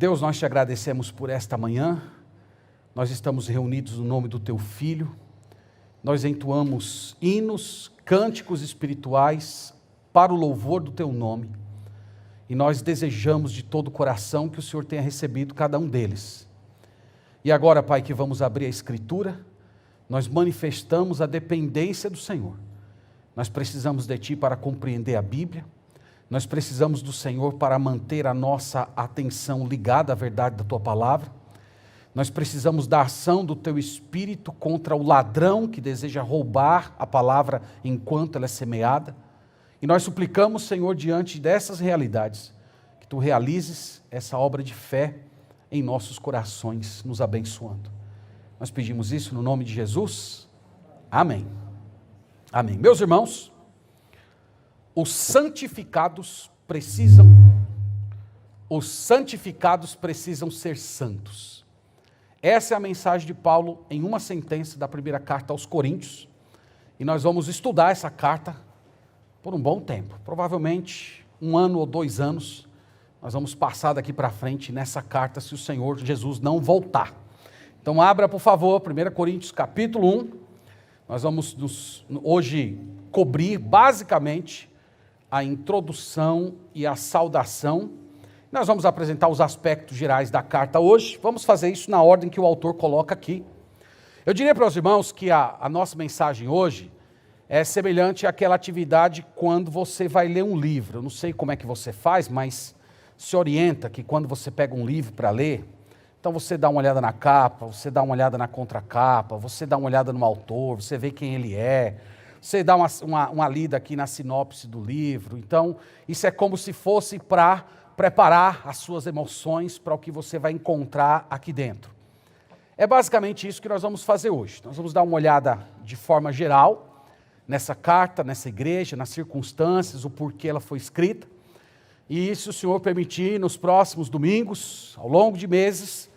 Deus, nós te agradecemos por esta manhã, nós estamos reunidos no nome do Teu Filho, nós entoamos hinos, cânticos espirituais para o louvor do Teu nome, e nós desejamos de todo o coração que o Senhor tenha recebido cada um deles. E agora, Pai, que vamos abrir a Escritura, nós manifestamos a dependência do Senhor. Nós precisamos de Ti para compreender a Bíblia, nós precisamos do Senhor para manter a nossa atenção ligada à verdade da Tua Palavra, nós precisamos da ação do Teu Espírito contra o ladrão que deseja roubar a palavra enquanto ela é semeada, e nós suplicamos, Senhor, diante dessas realidades, que Tu realizes essa obra de fé em nossos corações, nos abençoando. Nós pedimos isso no nome de Jesus. Amém. Amém. Meus irmãos, os santificados precisam ser santos. Essa é a mensagem de Paulo em uma sentença da primeira carta aos Coríntios, e nós vamos estudar essa carta por um bom tempo, provavelmente 1 ano ou 2 anos, nós vamos passar daqui para frente nessa carta se o Senhor Jesus não voltar. Então abra, por favor, 1 Coríntios capítulo 1, nós vamos hoje cobrir basicamente a introdução e a saudação. Nós vamos apresentar os aspectos gerais da carta hoje, vamos fazer isso na ordem que o autor coloca aqui. Eu diria para os irmãos que a nossa mensagem hoje é semelhante àquela atividade quando você vai ler um livro. Eu não sei como é que você faz, mas se orienta que quando você pega um livro para ler, então você dá uma olhada na capa, você dá uma olhada na contracapa, você dá uma olhada no autor, você vê quem ele é, você dá uma lida aqui na sinopse do livro. Então, isso é como se fosse para preparar as suas emoções para o que você vai encontrar aqui dentro. É basicamente isso que nós vamos fazer hoje. Nós vamos dar uma olhada de forma geral nessa carta, nessa igreja, nas circunstâncias, o porquê ela foi escrita. E se o Senhor permitir, nos próximos domingos, ao longo de meses,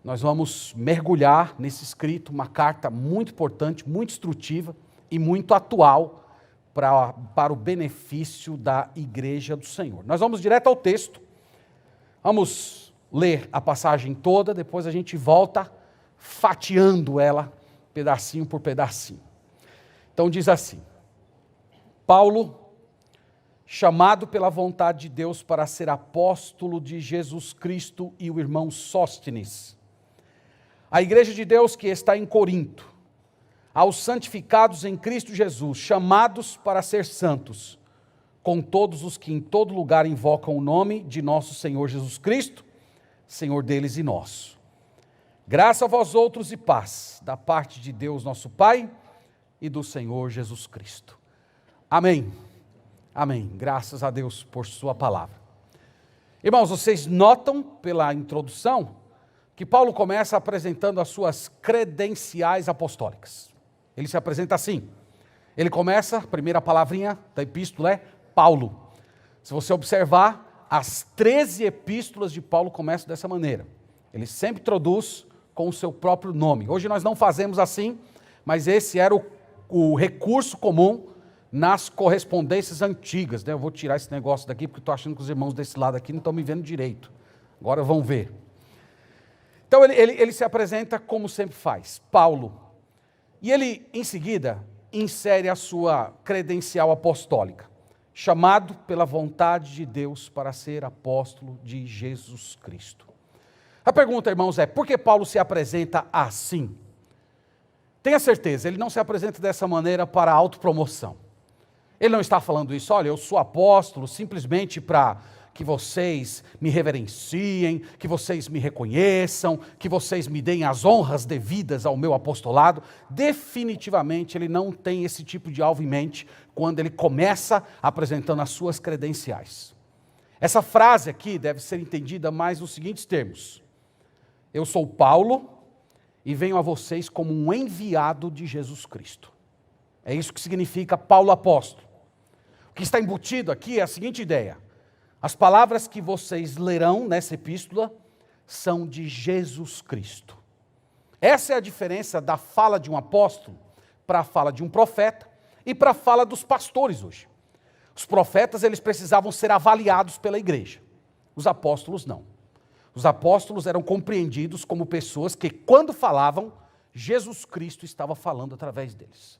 nós vamos mergulhar nesse escrito, uma carta muito importante, muito instrutiva e muito atual para o benefício da igreja do Senhor. Nós vamos direto ao texto, vamos ler a passagem toda, depois a gente volta fatiando ela, pedacinho por pedacinho. Então diz assim: Paulo, chamado pela vontade de Deus para ser apóstolo de Jesus Cristo, e o irmão Sóstenes, a igreja de Deus que está em Corinto, aos santificados em Cristo Jesus, chamados para ser santos, com todos os que em todo lugar invocam o nome de nosso Senhor Jesus Cristo, Senhor deles e nosso. Graça a vós outros e paz, da parte de Deus nosso Pai e do Senhor Jesus Cristo. Amém. Amém. Graças a Deus por sua palavra. Irmãos, vocês notam pela introdução que Paulo começa apresentando as suas credenciais apostólicas. Ele se apresenta assim. Ele começa, a primeira palavrinha da epístola é Paulo. Se você observar, as 13 epístolas de Paulo começam dessa maneira. Ele sempre introduz com o seu próprio nome. Hoje nós não fazemos assim, mas esse era o recurso comum nas correspondências antigas. Eu vou tirar esse negócio daqui, porque estou achando que os irmãos desse lado aqui não estão me vendo direito. Agora vão ver. Então ele se apresenta como sempre faz, Paulo. E ele, em seguida, insere a sua credencial apostólica, chamado pela vontade de Deus para ser apóstolo de Jesus Cristo. A pergunta, irmãos, é: por que Paulo se apresenta assim? Tenha certeza, ele não se apresenta dessa maneira para autopromoção. Ele não está falando isso, olha, eu sou apóstolo simplesmente para que vocês me reverenciem, que vocês me reconheçam, que vocês me deem as honras devidas ao meu apostolado. Definitivamente ele não tem esse tipo de alvo em mente quando ele começa apresentando as suas credenciais. Essa frase aqui deve ser entendida mais nos seguintes termos: eu sou Paulo e venho a vocês como um enviado de Jesus Cristo. É isso que significa Paulo apóstolo. O que está embutido aqui é a seguinte ideia: as palavras que vocês lerão nessa epístola são de Jesus Cristo. Essa é a diferença da fala de um apóstolo para a fala de um profeta e para a fala dos pastores hoje. Os profetas, eles precisavam ser avaliados pela igreja. Os apóstolos não. Os apóstolos eram compreendidos como pessoas que, quando falavam, Jesus Cristo estava falando através deles.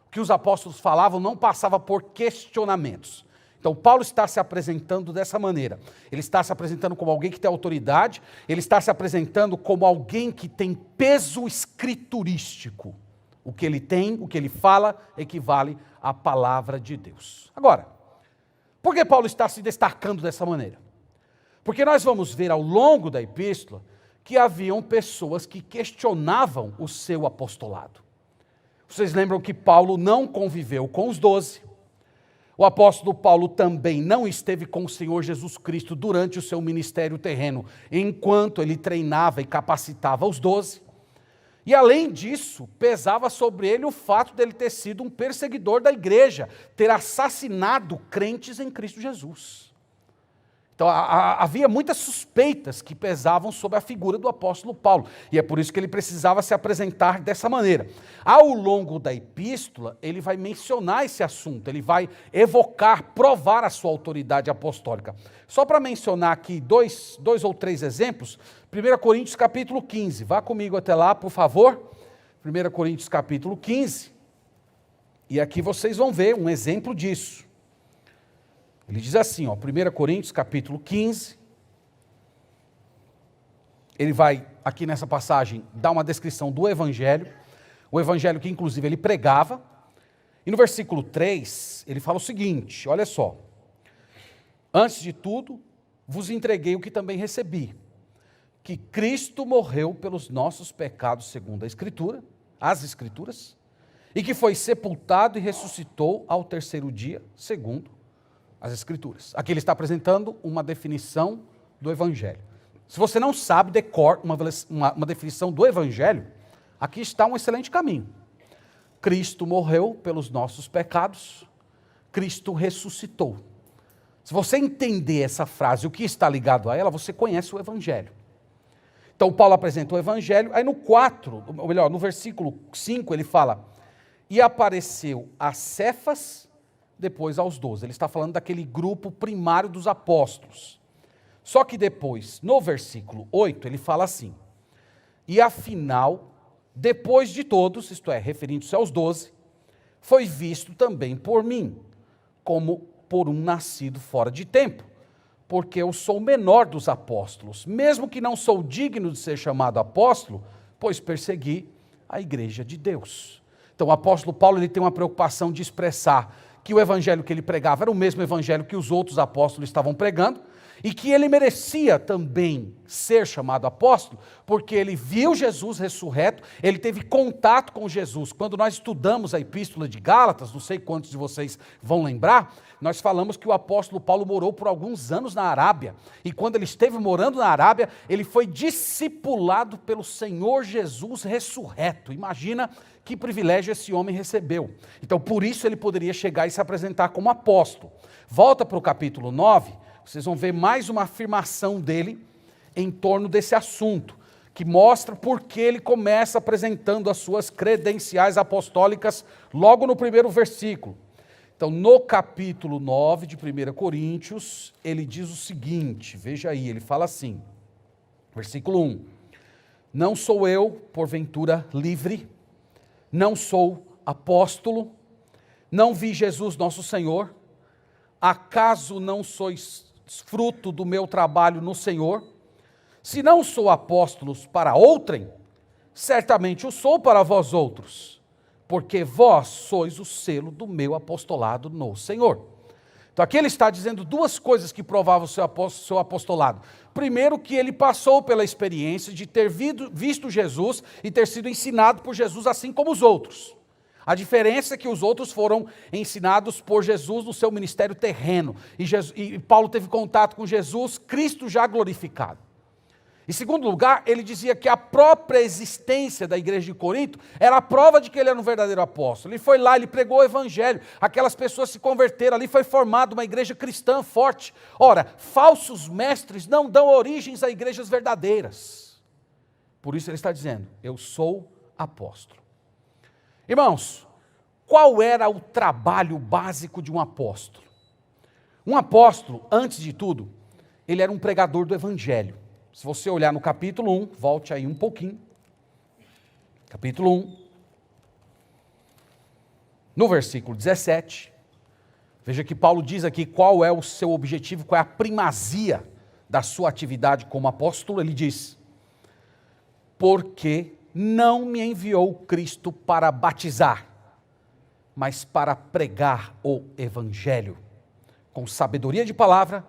O que os apóstolos falavam não passava por questionamentos. Então, Paulo está se apresentando dessa maneira. Ele está se apresentando como alguém que tem autoridade, ele está se apresentando como alguém que tem peso escriturístico. O que ele tem, o que ele fala, equivale à palavra de Deus. Agora, por que Paulo está se destacando dessa maneira? Porque nós vamos ver ao longo da epístola que haviam pessoas que questionavam o seu apostolado. Vocês lembram que Paulo não conviveu com os 12. O apóstolo Paulo também não esteve com o Senhor Jesus Cristo durante o seu ministério terreno, enquanto ele treinava e capacitava os 12. E além disso, pesava sobre ele o fato dele ter sido um perseguidor da igreja, ter assassinado crentes em Cristo Jesus. Então havia muitas suspeitas que pesavam sobre a figura do apóstolo Paulo, e é por isso que ele precisava se apresentar dessa maneira. Ao longo da epístola, ele vai mencionar esse assunto, ele vai evocar, provar a sua autoridade apostólica. Só para mencionar aqui dois ou três exemplos, 1 Coríntios capítulo 15, vá comigo até lá, por favor. 1 Coríntios capítulo 15, e aqui vocês vão ver um exemplo disso. Ele diz assim, 1 Coríntios capítulo 15, ele vai aqui nessa passagem dar uma descrição do evangelho, o evangelho que inclusive ele pregava, e no versículo 3 ele fala o seguinte, olha só: antes de tudo vos entreguei o que também recebi, que Cristo morreu pelos nossos pecados segundo a Escritura, as Escrituras, e que foi sepultado e ressuscitou ao terceiro dia segundo as Escrituras. Aqui ele está apresentando uma definição do Evangelho. Se você não sabe, decore uma definição do Evangelho, aqui está um excelente caminho. Cristo morreu pelos nossos pecados, Cristo ressuscitou. Se você entender essa frase, o que está ligado a ela, você conhece o Evangelho. Então Paulo apresenta o Evangelho, aí no versículo 5 ele fala, e apareceu a Cefas, depois aos 12. Ele está falando daquele grupo primário dos apóstolos. Só que depois, no versículo 8, ele fala assim, e afinal, depois de todos, isto é, referindo-se aos 12, foi visto também por mim, como por um nascido fora de tempo, porque eu sou o menor dos apóstolos, mesmo que não sou digno de ser chamado apóstolo, pois persegui a igreja de Deus. Então o apóstolo Paulo ele tem uma preocupação de expressar que o evangelho que ele pregava era o mesmo evangelho que os outros apóstolos estavam pregando, e que ele merecia também ser chamado apóstolo, porque ele viu Jesus ressurreto, ele teve contato com Jesus. Quando nós estudamos a epístola de Gálatas, não sei quantos de vocês vão lembrar, nós falamos que o apóstolo Paulo morou por alguns anos na Arábia, e quando ele esteve morando na Arábia, ele foi discipulado pelo Senhor Jesus ressurreto. Imagina que privilégio esse homem recebeu. Então, por isso ele poderia chegar e se apresentar como apóstolo. Volta para o capítulo 9, vocês vão ver mais uma afirmação dele em torno desse assunto, que mostra por que ele começa apresentando as suas credenciais apostólicas logo no primeiro versículo. Então, no capítulo 9 de 1 Coríntios, ele diz o seguinte, veja aí, ele fala assim, versículo 1, não sou eu, porventura, livre, não sou apóstolo, não vi Jesus nosso Senhor, acaso não sois fruto do meu trabalho no Senhor? Se não sou apóstolo para outrem, certamente o sou para vós outros, porque vós sois o selo do meu apostolado no Senhor. Então aqui ele está dizendo duas coisas que provavam o seu apostolado. Primeiro, que ele passou pela experiência de ter visto Jesus e ter sido ensinado por Jesus assim como os outros. A diferença é que os outros foram ensinados por Jesus no seu ministério terreno. E Paulo teve contato com Jesus, Cristo já glorificado. Em segundo lugar, ele dizia que a própria existência da igreja de Corinto era a prova de que ele era um verdadeiro apóstolo. Ele foi lá, ele pregou o evangelho, aquelas pessoas se converteram, ali foi formada uma igreja cristã forte. Ora, falsos mestres não dão origens a igrejas verdadeiras. Por isso ele está dizendo, eu sou apóstolo. Irmãos, qual era o trabalho básico de um apóstolo? Um apóstolo, antes de tudo, ele era um pregador do evangelho. Se você olhar no capítulo 1, volte aí um pouquinho. Capítulo 1. No versículo 17. Veja que Paulo diz aqui qual é o seu objetivo, qual é a primazia da sua atividade como apóstolo. Ele diz: porque não me enviou Cristo para batizar, mas para pregar o evangelho, com sabedoria de palavra,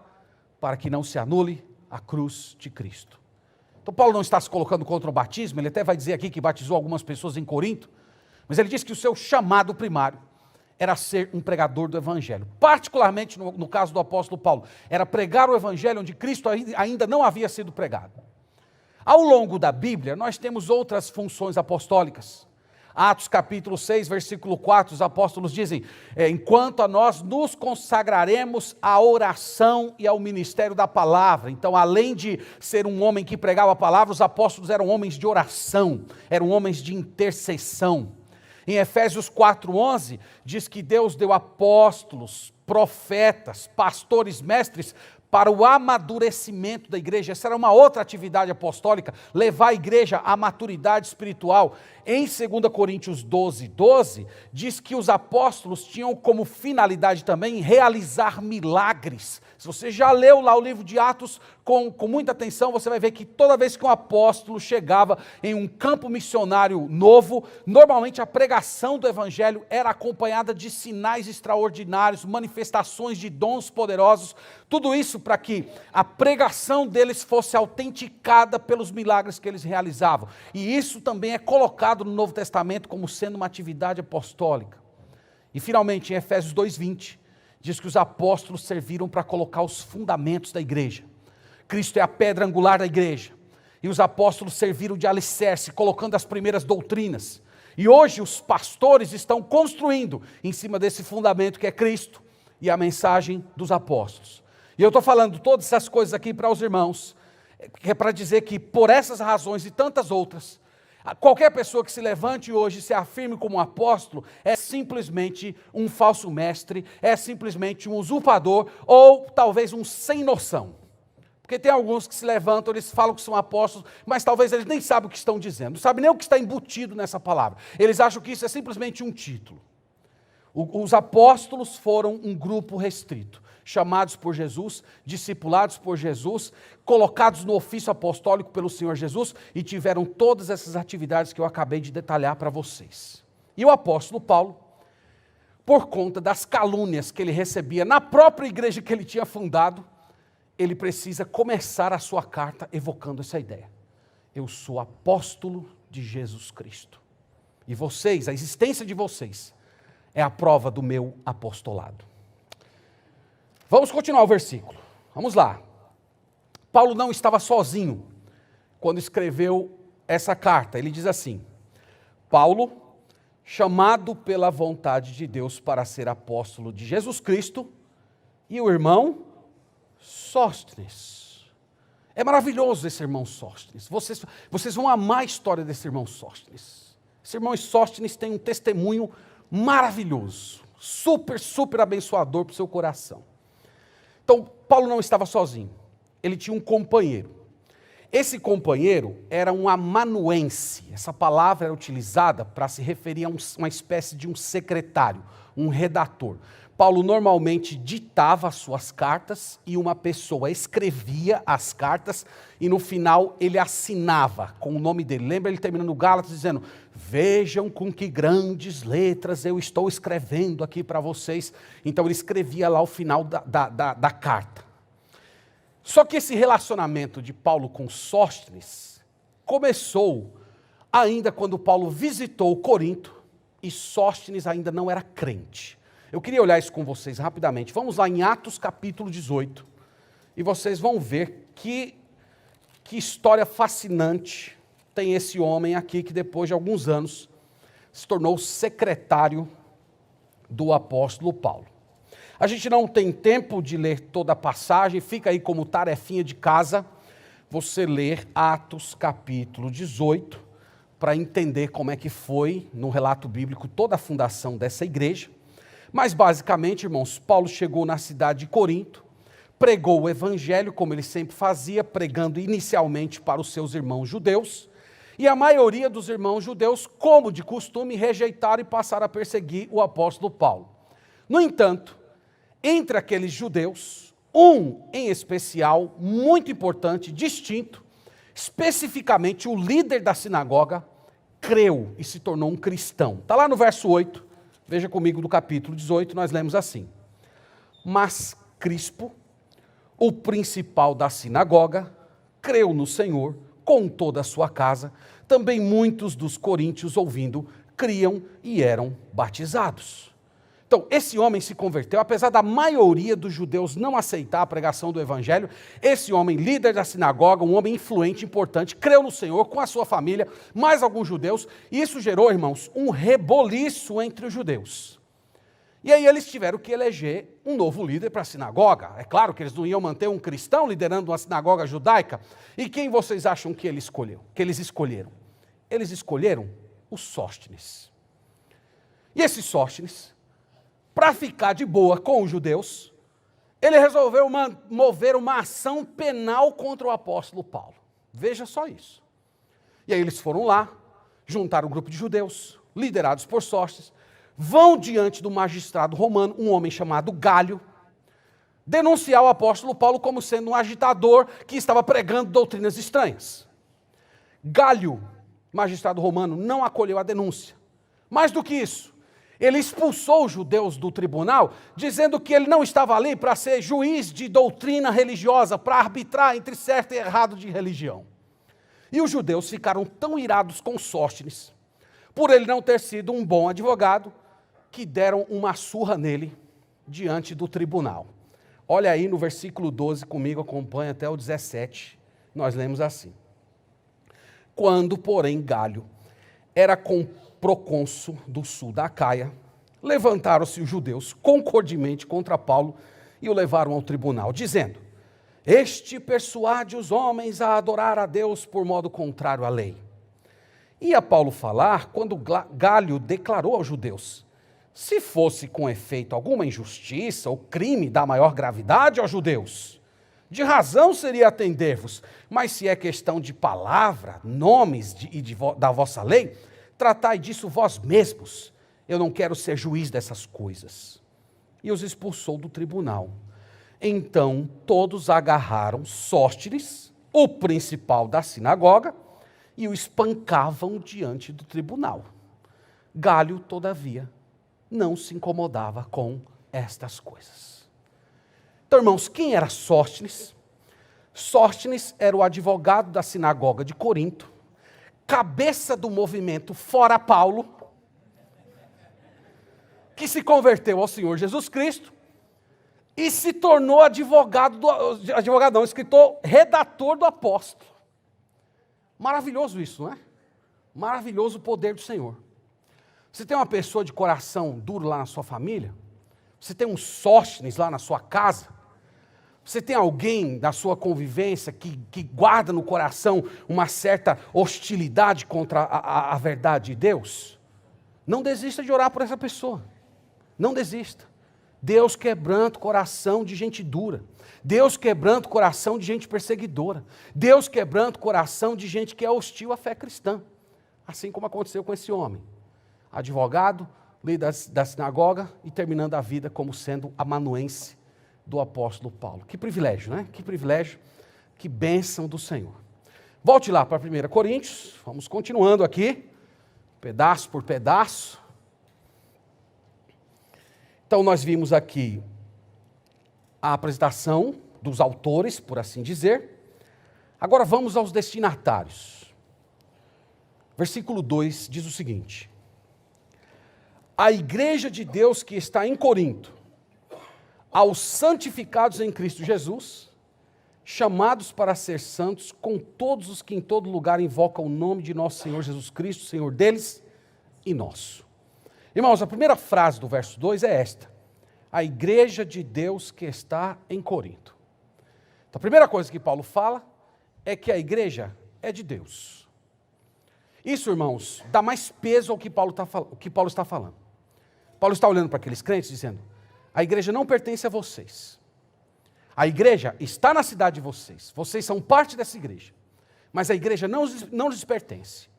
para que não se anule a cruz de Cristo. Então Paulo não está se colocando contra o batismo, ele até vai dizer aqui que batizou algumas pessoas em Corinto, mas ele diz que o seu chamado primário era ser um pregador do evangelho. Particularmente no caso do apóstolo Paulo, era pregar o evangelho onde Cristo ainda não havia sido pregado. Ao longo da Bíblia, nós temos outras funções apostólicas. Atos capítulo 6, versículo 4, os apóstolos dizem: enquanto a nós nos consagraremos à oração e ao ministério da palavra. Então, além de ser um homem que pregava a palavra, os apóstolos eram homens de oração, eram homens de intercessão. Em Efésios 4:11, diz que Deus deu apóstolos, profetas, pastores, mestres, para o amadurecimento da igreja. Essa era uma outra atividade apostólica, levar a igreja à maturidade espiritual. Em 2 Coríntios 12:12, diz que os apóstolos tinham como finalidade também realizar milagres. Se você já leu lá o livro de Atos com muita atenção, você vai ver que toda vez que um apóstolo chegava em um campo missionário novo, normalmente a pregação do evangelho era acompanhada de sinais extraordinários, manifestações de dons poderosos, tudo isso para que a pregação deles fosse autenticada pelos milagres que eles realizavam. E isso também é colocado no Novo Testamento como sendo uma atividade apostólica. E finalmente, em Efésios 2:20, diz que os apóstolos serviram para colocar os fundamentos da igreja. Cristo é a pedra angular da igreja. E os apóstolos serviram de alicerce, colocando as primeiras doutrinas. E hoje os pastores estão construindo em cima desse fundamento que é Cristo e a mensagem dos apóstolos. E eu estou falando todas essas coisas aqui para os irmãos, que é para dizer que por essas razões e tantas outras, qualquer pessoa que se levante hoje e se afirme como um apóstolo é simplesmente um falso mestre, é simplesmente um usurpador ou talvez um sem noção. Porque tem alguns que se levantam, eles falam que são apóstolos, mas talvez eles nem sabem o que estão dizendo, não sabem nem o que está embutido nessa palavra. Eles acham que isso é simplesmente um título. Os apóstolos foram um grupo restrito, chamados por Jesus, discipulados por Jesus, colocados no ofício apostólico pelo Senhor Jesus e tiveram todas essas atividades que eu acabei de detalhar para vocês. E o apóstolo Paulo, por conta das calúnias que ele recebia na própria igreja que ele tinha fundado, ele precisa começar a sua carta evocando essa ideia. Eu sou apóstolo de Jesus Cristo. E vocês, a existência de vocês, é a prova do meu apostolado. Vamos continuar o versículo. Vamos lá. Paulo não estava sozinho quando escreveu essa carta. Ele diz assim: Paulo, chamado pela vontade de Deus para ser apóstolo de Jesus Cristo, e o irmão Sóstenes. É maravilhoso esse irmão Sóstenes. Vocês vão amar a história desse irmão Sóstenes. Esse irmão Sóstenes tem um testemunho maravilhoso, super abençoador para o seu coração. Então, Paulo não estava sozinho, ele tinha um companheiro. Esse companheiro era um amanuense. Essa palavra era utilizada para se referir a uma espécie de um secretário, um redator. Paulo normalmente ditava as suas cartas e uma pessoa escrevia as cartas e no final ele assinava com o nome dele. Lembra ele terminando Gálatas dizendo: vejam com que grandes letras eu estou escrevendo aqui para vocês. Então ele escrevia lá o final da carta. Só que esse relacionamento de Paulo com Sóstenes começou ainda quando Paulo visitou Corinto e Sóstenes ainda não era crente. Eu queria olhar isso com vocês rapidamente. Vamos lá em Atos capítulo 18 e vocês vão ver que história fascinante tem esse homem aqui que depois de alguns anos se tornou secretário do apóstolo Paulo. A gente não tem tempo de ler toda a passagem, fica aí como tarefinha de casa, você ler Atos capítulo 18, para entender como é que foi, no relato bíblico, toda a fundação dessa igreja. Mas basicamente, irmãos, Paulo chegou na cidade de Corinto, pregou o evangelho, como ele sempre fazia, pregando inicialmente para os seus irmãos judeus, e a maioria dos irmãos judeus, como de costume, rejeitaram e passaram a perseguir o apóstolo Paulo. No entanto, entre aqueles judeus, um em especial, muito importante, distinto, especificamente o líder da sinagoga, creu e se tornou um cristão. Está lá no verso 8, veja comigo no capítulo 18, nós lemos assim: mas Crispo, o principal da sinagoga, creu no Senhor com toda a sua casa. Também muitos dos coríntios, ouvindo, criam e eram batizados. Então, esse homem se converteu, apesar da maioria dos judeus não aceitar a pregação do evangelho. Esse homem, líder da sinagoga, um homem influente, importante, creu no Senhor com a sua família, mais alguns judeus, e isso gerou, irmãos, um reboliço entre os judeus. E aí eles tiveram que eleger um novo líder para a sinagoga. É claro que eles não iam manter um cristão liderando uma sinagoga judaica. E quem vocês acham que eles escolheram? Eles escolheram o Sóstenes. E esse Sóstenes, para ficar de boa com os judeus, ele resolveu mover uma ação penal contra o apóstolo Paulo. Veja só isso. E aí eles foram lá, juntaram um grupo de judeus, liderados por Sóstenes, vão diante do magistrado romano, um homem chamado Galho, denunciar o apóstolo Paulo como sendo um agitador que estava pregando doutrinas estranhas. Galho, magistrado romano, não acolheu a denúncia. Mais do que isso, ele expulsou os judeus do tribunal, dizendo que ele não estava ali para ser juiz de doutrina religiosa, para arbitrar entre certo e errado de religião. E os judeus ficaram tão irados com Sóstenes, por ele não ter sido um bom advogado, que deram uma surra nele diante do tribunal. Olha aí no versículo 12 comigo, acompanha até o 17, nós lemos assim: quando, porém, Galho era procônsul do sul da Acaia, levantaram-se os judeus concordemente contra Paulo e o levaram ao tribunal, dizendo: este persuade os homens a adorar a Deus por modo contrário à lei. Ia Paulo falar quando Galho declarou aos judeus: se fosse com efeito alguma injustiça ou crime da maior gravidade aos judeus, de razão seria atender-vos, mas se é questão de palavra, nomes da vossa lei, tratai disso vós mesmos. Eu não quero ser juiz dessas coisas. E os expulsou do tribunal. Então todos agarraram Sóstenes, o principal da sinagoga, e o espancavam diante do tribunal. Galho, todavia, não se incomodava com estas coisas. Então, irmãos, quem era Sóstenes? Sóstenes era o advogado da sinagoga de Corinto, cabeça do movimento Fora Paulo, que se converteu ao Senhor Jesus Cristo e se tornou escritor, redator do apóstolo. Maravilhoso isso, não é? Maravilhoso o poder do Senhor. Você tem uma pessoa de coração duro lá na sua família? Você tem um Sóstenes lá na sua casa? Você tem alguém da sua convivência que guarda no coração uma certa hostilidade contra a verdade de Deus? Não desista de orar por essa pessoa. Não desista. Deus quebranta o coração de gente dura. Deus quebranta o coração de gente perseguidora. Deus quebranta o coração de gente que é hostil à fé cristã. Assim como aconteceu com esse homem. Advogado, líder da sinagoga e terminando a vida como sendo amanuense do apóstolo Paulo. Que privilégio, né? Que privilégio, que bênção do Senhor. Volte lá para 1 Coríntios, vamos continuando aqui, pedaço por pedaço. Então nós vimos aqui a apresentação dos autores, por assim dizer. Agora vamos aos destinatários. Versículo 2 diz o seguinte: a igreja de Deus que está em Corinto, aos santificados em Cristo Jesus, chamados para ser santos, com todos os que em todo lugar invocam o nome de nosso Senhor Jesus Cristo, Senhor deles e nosso. Irmãos, a primeira frase do verso 2 é esta: a igreja de Deus que está em Corinto. Então, a primeira coisa que Paulo fala é que a igreja é de Deus. Isso, irmãos, dá mais peso ao que Paulo está falando. Paulo está olhando para aqueles crentes dizendo: a igreja não pertence a vocês. A igreja está na cidade de vocês. Vocês são parte dessa igreja. Mas a igreja não lhes pertence.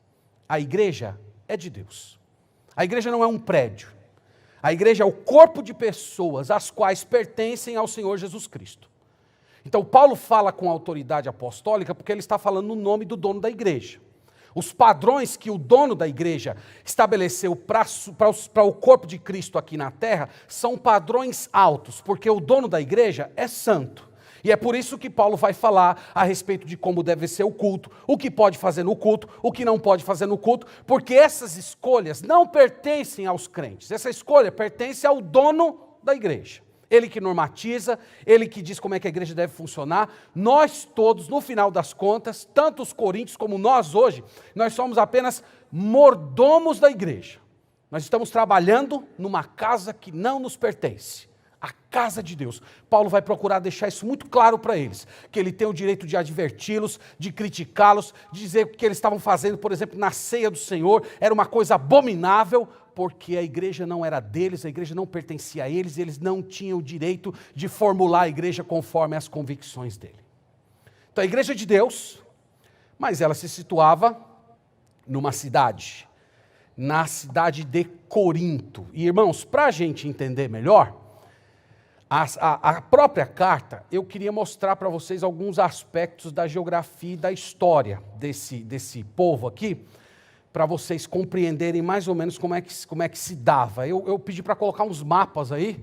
A igreja é de Deus. A igreja não é um prédio. A igreja é o corpo de pessoas as quais pertencem ao Senhor Jesus Cristo. Então Paulo fala com autoridade apostólica porque ele está falando no nome do dono da igreja. Os padrões que o dono da igreja estabeleceu para o corpo de Cristo aqui na terra são padrões altos, porque o dono da igreja é santo. E é por isso que Paulo vai falar a respeito de como deve ser o culto, o que pode fazer no culto, o que não pode fazer no culto, porque essas escolhas não pertencem aos crentes. Essa escolha pertence ao dono da igreja. Ele que normatiza, ele que diz como é que a igreja deve funcionar. Nós todos, no final das contas, tanto os coríntios como nós hoje, nós somos apenas mordomos da igreja. Nós estamos trabalhando numa casa que não nos pertence, a casa de Deus. Paulo vai procurar deixar isso muito claro para eles, que ele tem o direito de adverti-los, de criticá-los, de dizer que o que eles estavam fazendo, por exemplo, na ceia do Senhor, era uma coisa abominável, porque a igreja não era deles, a igreja não pertencia a eles, e eles não tinham o direito de formular a igreja conforme as convicções dele. Então a igreja é de Deus, mas ela se situava numa cidade, na cidade de Corinto. E irmãos, para a gente entender melhor, a própria carta, eu queria mostrar para vocês alguns aspectos da geografia e da história desse povo aqui, para vocês compreenderem mais ou menos como é que se dava. Eu pedi para colocar uns mapas aí,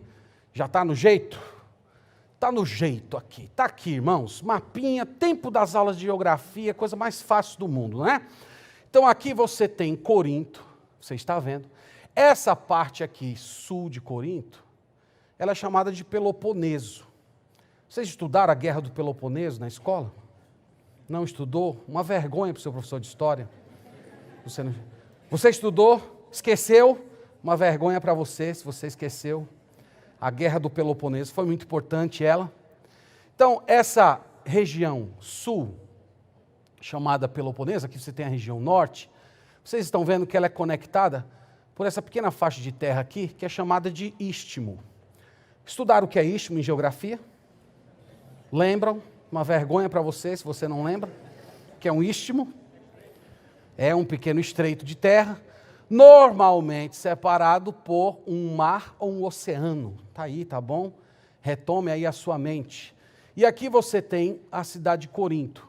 já está no jeito? Está no jeito aqui, está aqui, irmãos, mapinha, tempo das aulas de geografia, coisa mais fácil do mundo, né? Então aqui você tem Corinto, você está vendo, essa parte aqui, sul de Corinto, ela é chamada de Peloponeso. Vocês estudaram a Guerra do Peloponeso na escola? Não estudou? Uma vergonha para o seu professor de história. Você estudou, esqueceu, uma vergonha para você, se você esqueceu. A Guerra do Peloponeso foi muito importante ela. Então, essa região sul, chamada Peloponeso, aqui você tem a região norte, vocês estão vendo que ela é conectada por essa pequena faixa de terra aqui, que é chamada de istmo. Estudaram o que é istmo em geografia? Lembram? Uma vergonha para você, se você não lembra, que é um istmo. É um pequeno estreito de terra, normalmente separado por um mar ou um oceano. Está aí, tá bom? Retome aí a sua mente. E aqui você tem a cidade de Corinto.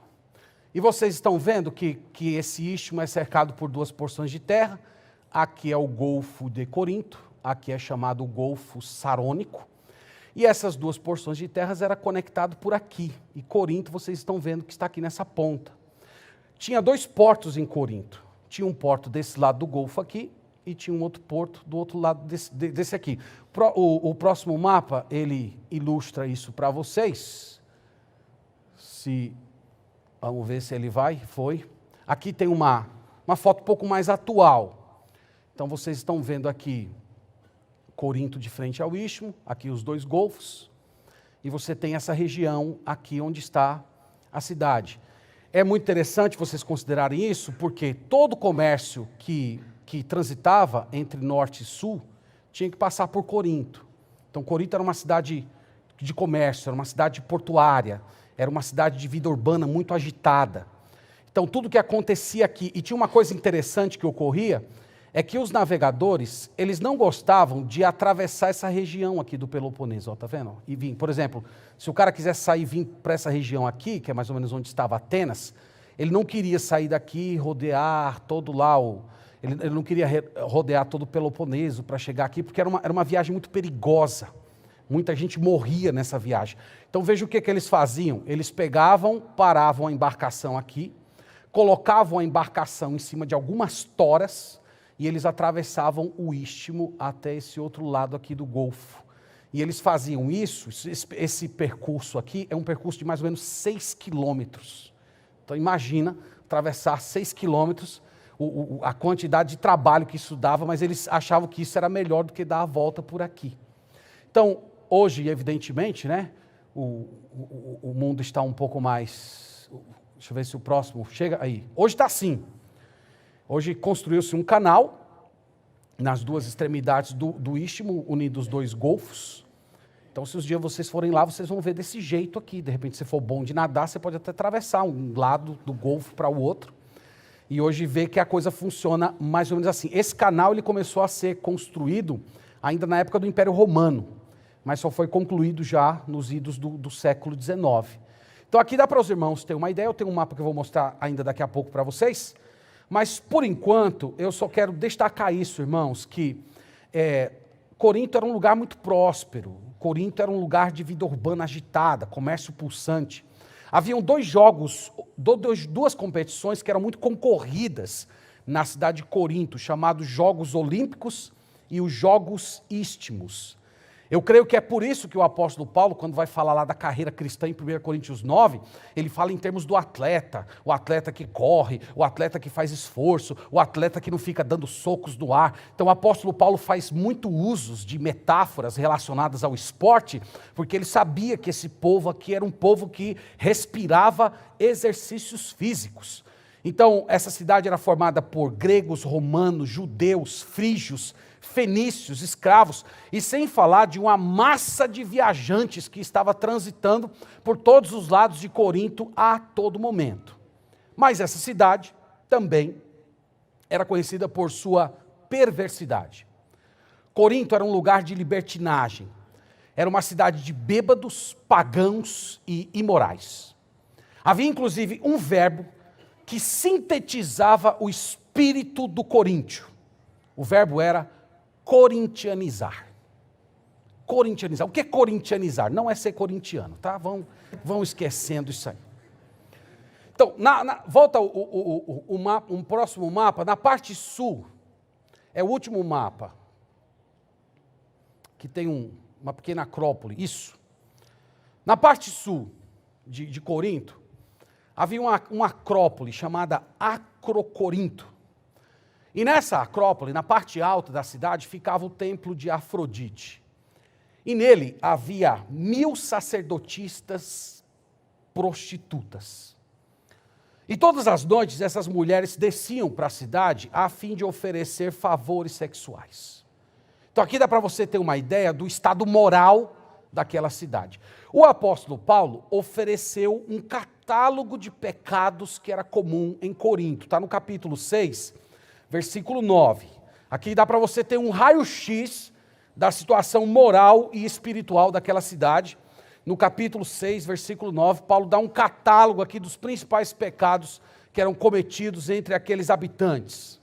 E vocês estão vendo que esse istmo é cercado por duas porções de terra. Aqui é o Golfo de Corinto, aqui é chamado o Golfo Sarônico. E essas duas porções de terras eram conectadas por aqui. E Corinto, vocês estão vendo que está aqui nessa ponta. Tinha dois portos em Corinto. Tinha um porto desse lado do Golfo aqui e tinha um outro porto do outro lado desse aqui. O próximo mapa, ele ilustra isso para vocês. Vamos ver se ele foi. Aqui tem uma foto um pouco mais atual. Então vocês estão vendo aqui Corinto de frente ao istmo, aqui os dois golfos, e você tem essa região aqui onde está a cidade. É muito interessante vocês considerarem isso, porque todo comércio que transitava entre norte e sul tinha que passar por Corinto. Então, Corinto era uma cidade de comércio, era uma cidade portuária, era uma cidade de vida urbana muito agitada. Então, tudo que acontecia aqui, e tinha uma coisa interessante que ocorria, é que os navegadores, eles não gostavam de atravessar essa região aqui do Peloponeso, ó, tá vendo? E vir, por exemplo, se o cara quisesse sair e vir para essa região aqui, que é mais ou menos onde estava Atenas, ele não queria sair daqui e rodear todo lá, ele não queria rodear todo o Peloponeso para chegar aqui, porque era uma viagem muito perigosa. Muita gente morria nessa viagem. Então veja o que eles faziam. Eles pegavam, paravam a embarcação aqui, colocavam a embarcação em cima de algumas toras, e eles atravessavam o istmo até esse outro lado aqui do Golfo. E eles faziam isso, esse percurso aqui é um percurso de mais ou menos 6 quilômetros. Então imagina atravessar 6 quilômetros, a quantidade de trabalho que isso dava, mas eles achavam que isso era melhor do que dar a volta por aqui. Então, hoje, evidentemente, né, o mundo está um pouco mais... Deixa eu ver se o próximo chega aí. Hoje está assim. Hoje construiu-se um canal nas duas extremidades do istmo, unindo os dois golfos. Então Então, se os dias vocês forem lá, vocês vão ver desse jeito aqui. De repente, se for bom de nadar, você pode até atravessar um lado do Golfo para o outro. E hoje vê que a coisa funciona mais ou menos assim. Esse canal ele começou a ser construído ainda na época do Império Romano, mas só foi concluído já nos idos do século XIX. Então aqui dá para os irmãos terem uma ideia. Eu tenho um mapa que eu vou mostrar ainda daqui a pouco para vocês. Mas, por enquanto, eu só quero destacar isso, irmãos, que Corinto era um lugar muito próspero. Corinto era um lugar de vida urbana agitada, comércio pulsante. Haviam duas competições que eram muito concorridas na cidade de Corinto, chamados Jogos Olímpicos e os Jogos Istmos. Eu creio que é por isso que o apóstolo Paulo, quando vai falar lá da carreira cristã em 1 Coríntios 9, ele fala em termos do atleta, o atleta que corre, o atleta que faz esforço, o atleta que não fica dando socos no ar. Então o apóstolo Paulo faz muito usos de metáforas relacionadas ao esporte, porque ele sabia que esse povo aqui era um povo que respirava exercícios físicos. Então essa cidade era formada por gregos, romanos, judeus, frígios, fenícios, escravos, e sem falar de uma massa de viajantes que estava transitando por todos os lados de Corinto a todo momento. Mas essa cidade também era conhecida por sua perversidade. Corinto era um lugar de libertinagem, era uma cidade de bêbados, pagãos e imorais. Havia inclusive um verbo que sintetizava o espírito do coríntio. O verbo era corintianizar. Corintianizar. O que é corintianizar? Não é ser corintiano, tá? Vão esquecendo isso aí. Então, volta um próximo mapa, na parte sul, é o último mapa, que tem uma pequena acrópole, isso. Na parte sul de Corinto, havia uma acrópole chamada Acrocorinto. E nessa acrópole, na parte alta da cidade, ficava o templo de Afrodite. E nele havia 1000 sacerdotisas prostitutas. E todas as noites essas mulheres desciam para a cidade a fim de oferecer favores sexuais. Então aqui dá para você ter uma ideia do estado moral daquela cidade. O apóstolo Paulo ofereceu um catálogo de pecados que era comum em Corinto. Está no capítulo 6, versículo 9. Aqui dá para você ter um raio-x da situação moral e espiritual daquela cidade. No capítulo 6, versículo 9, Paulo dá um catálogo aqui dos principais pecados que eram cometidos entre aqueles habitantes.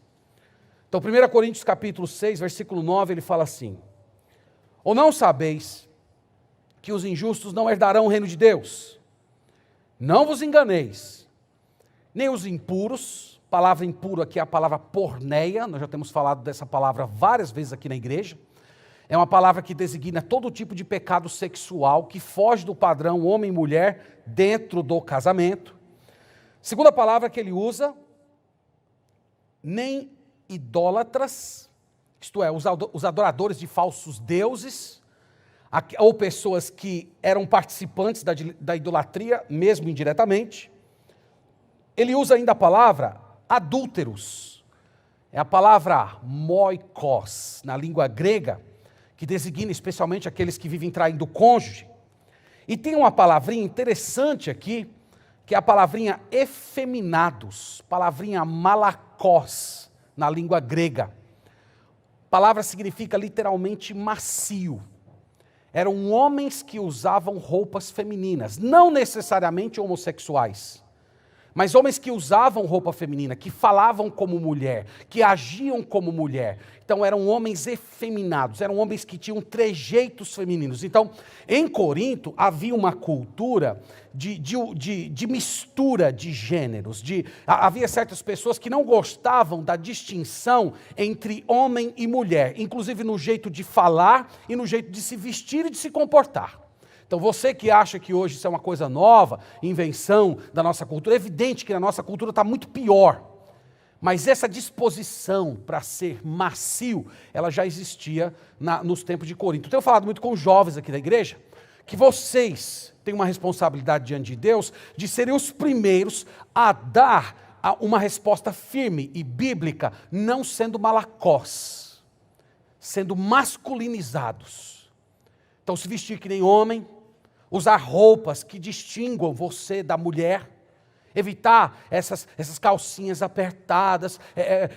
Então, 1 Coríntios capítulo 6, versículo 9, ele fala assim: ou não sabeis que os injustos não herdarão o reino de Deus? Não vos enganeis, nem os impuros. Palavra impuro aqui é a palavra porneia, nós já temos falado dessa palavra várias vezes aqui na igreja. É uma palavra que designa todo tipo de pecado sexual que foge do padrão homem e mulher dentro do casamento. Segunda palavra que ele usa, nem idólatras, isto é, os adoradores de falsos deuses, ou pessoas que eram participantes da idolatria, mesmo indiretamente. Ele usa ainda a palavra adúlteros, é a palavra moikos, na língua grega, que designa especialmente aqueles que vivem traindo o cônjuge. E tem uma palavrinha interessante aqui, que é a palavrinha efeminados, palavrinha malakos, na língua grega. A palavra significa literalmente macio. Eram homens que usavam roupas femininas, não necessariamente homossexuais, mas homens que usavam roupa feminina, que falavam como mulher, que agiam como mulher. Então eram homens efeminados, eram homens que tinham trejeitos femininos. Então, em Corinto, havia uma cultura de mistura de gêneros. Havia certas pessoas que não gostavam da distinção entre homem e mulher, inclusive no jeito de falar e no jeito de se vestir e de se comportar. Então você que acha que hoje isso é uma coisa nova, invenção da nossa cultura, é evidente que a nossa cultura está muito pior. Mas essa disposição para ser macio, ela já existia nos tempos de Corinto. Eu tenho falado muito com os jovens aqui da igreja, que vocês têm uma responsabilidade diante de Deus de serem os primeiros a dar uma resposta firme e bíblica, não sendo malacós, sendo masculinizados. Então, se vestir que nem homem, usar roupas que distinguam você da mulher, evitar essas calcinhas apertadas,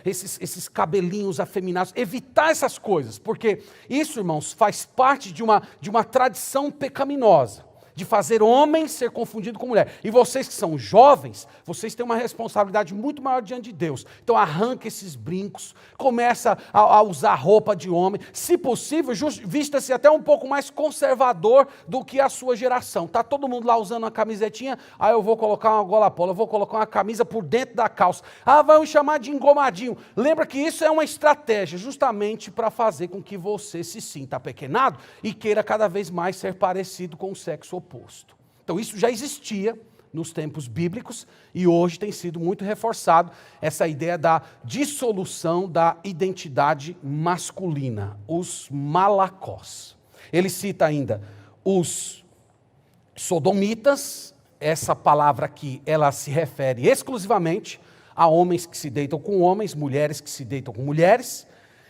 esses cabelinhos afeminados, evitar essas coisas, porque isso, irmãos, faz parte de uma tradição pecaminosa, de fazer homem ser confundido com mulher. E vocês que são jovens, vocês têm uma responsabilidade muito maior diante de Deus. Então arranca esses brincos, começa a usar roupa de homem, se possível, vista-se até um pouco mais conservador do que a sua geração. Está todo mundo lá usando uma camisetinha, aí eu vou colocar uma gola polo, eu vou colocar uma camisa por dentro da calça. Ah, vai me chamar de engomadinho. Lembra que isso é uma estratégia justamente para fazer com que você se sinta apequenado e queira cada vez mais ser parecido com o sexo oposto. Então isso já existia nos tempos bíblicos e hoje tem sido muito reforçado essa ideia da dissolução da identidade masculina, os malacós. Ele cita ainda os sodomitas, essa palavra aqui, ela se refere exclusivamente a homens que se deitam com homens, mulheres que se deitam com mulheres.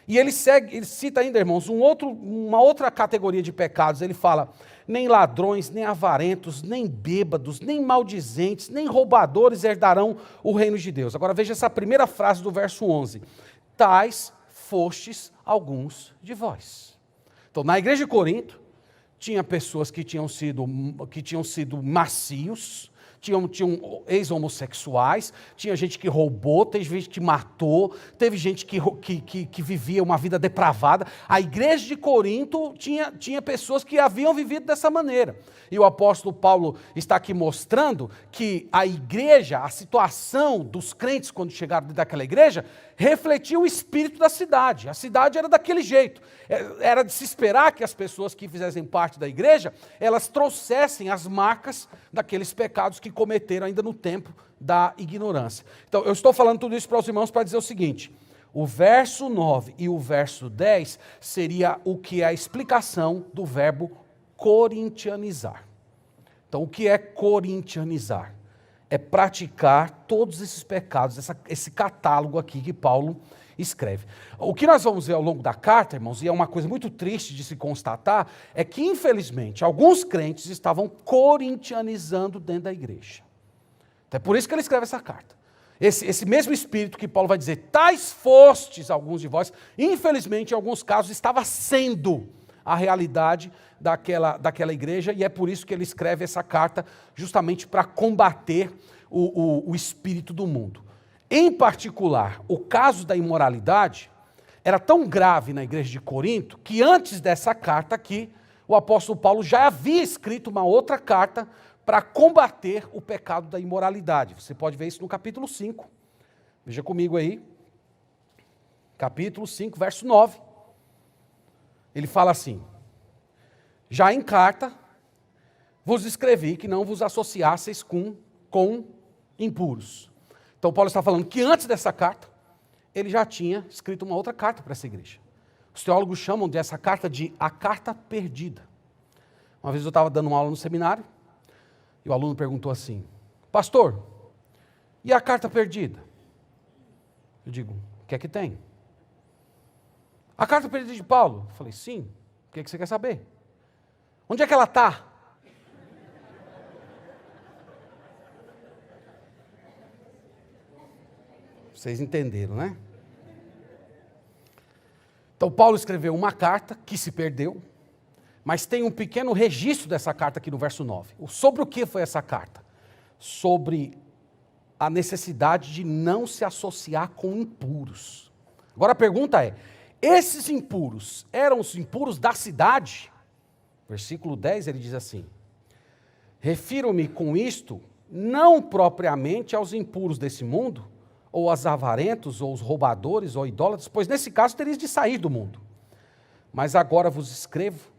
E ele cita ainda, irmãos, uma outra categoria de pecados. Ele fala, nem ladrões, nem avarentos, nem bêbados, nem maldizentes, nem roubadores herdarão o reino de Deus. Agora veja essa primeira frase do verso 11. Tais fostes alguns de vós. Então, na igreja de Corinto, tinha pessoas que tinham sido macios, tinham ex-homossexuais, tinha gente que roubou, teve gente que matou, teve gente que vivia uma vida depravada. A igreja de Corinto tinha pessoas que haviam vivido dessa maneira. E o apóstolo Paulo está aqui mostrando que a igreja, a situação dos crentes quando chegaram dentro daquela igreja, refletia o espírito da cidade. A cidade era daquele jeito. Era de se esperar que as pessoas que fizessem parte da igreja, elas trouxessem as marcas daqueles pecados que cometeram ainda no tempo da ignorância. Então, eu estou falando tudo isso para os irmãos para dizer o seguinte, o verso 9 e o verso 10 seria o que é a explicação do verbo corintianizar. Então, o que é corintianizar? É praticar todos esses pecados, esse catálogo aqui que Paulo escreve. O que nós vamos ver ao longo da carta, irmãos, e é uma coisa muito triste de se constatar, é que, infelizmente, alguns crentes estavam corintianizando dentro da igreja. Então, é por isso que ele escreve essa carta. Esse mesmo espírito que Paulo vai dizer, tais fostes alguns de vós, infelizmente, em alguns casos, estava sendo a realidade daquela igreja, e é por isso que ele escreve essa carta, justamente para combater o espírito do mundo. Em particular, o caso da imoralidade era tão grave na igreja de Corinto, que antes dessa carta aqui, o apóstolo Paulo já havia escrito uma outra carta para combater o pecado da imoralidade. Você pode ver isso no capítulo 5. Veja comigo aí. Capítulo 5, verso 9. Ele fala assim, já em carta, vos escrevi que não vos associasseis com impuros. Então Paulo está falando que antes dessa carta, ele já tinha escrito uma outra carta para essa igreja. Os teólogos chamam dessa carta de a carta perdida. Uma vez eu estava dando uma aula no seminário, e o aluno perguntou assim, pastor, e a carta perdida? Eu digo, o que é que tem? A carta perdida de Paulo? Eu falei, sim, o que é que você quer saber? Onde é que ela está? Vocês entenderam, né? Então, Paulo escreveu uma carta que se perdeu, mas tem um pequeno registro dessa carta aqui no verso 9. Sobre o que foi essa carta? Sobre a necessidade de não se associar com impuros. Agora a pergunta é, esses impuros eram os impuros da cidade? Versículo 10 ele diz assim, refiro-me com isto não propriamente aos impuros desse mundo, ou aos avarentos, ou aos roubadores, ou idólatras, pois nesse caso terias de sair do mundo. Mas agora vos escrevo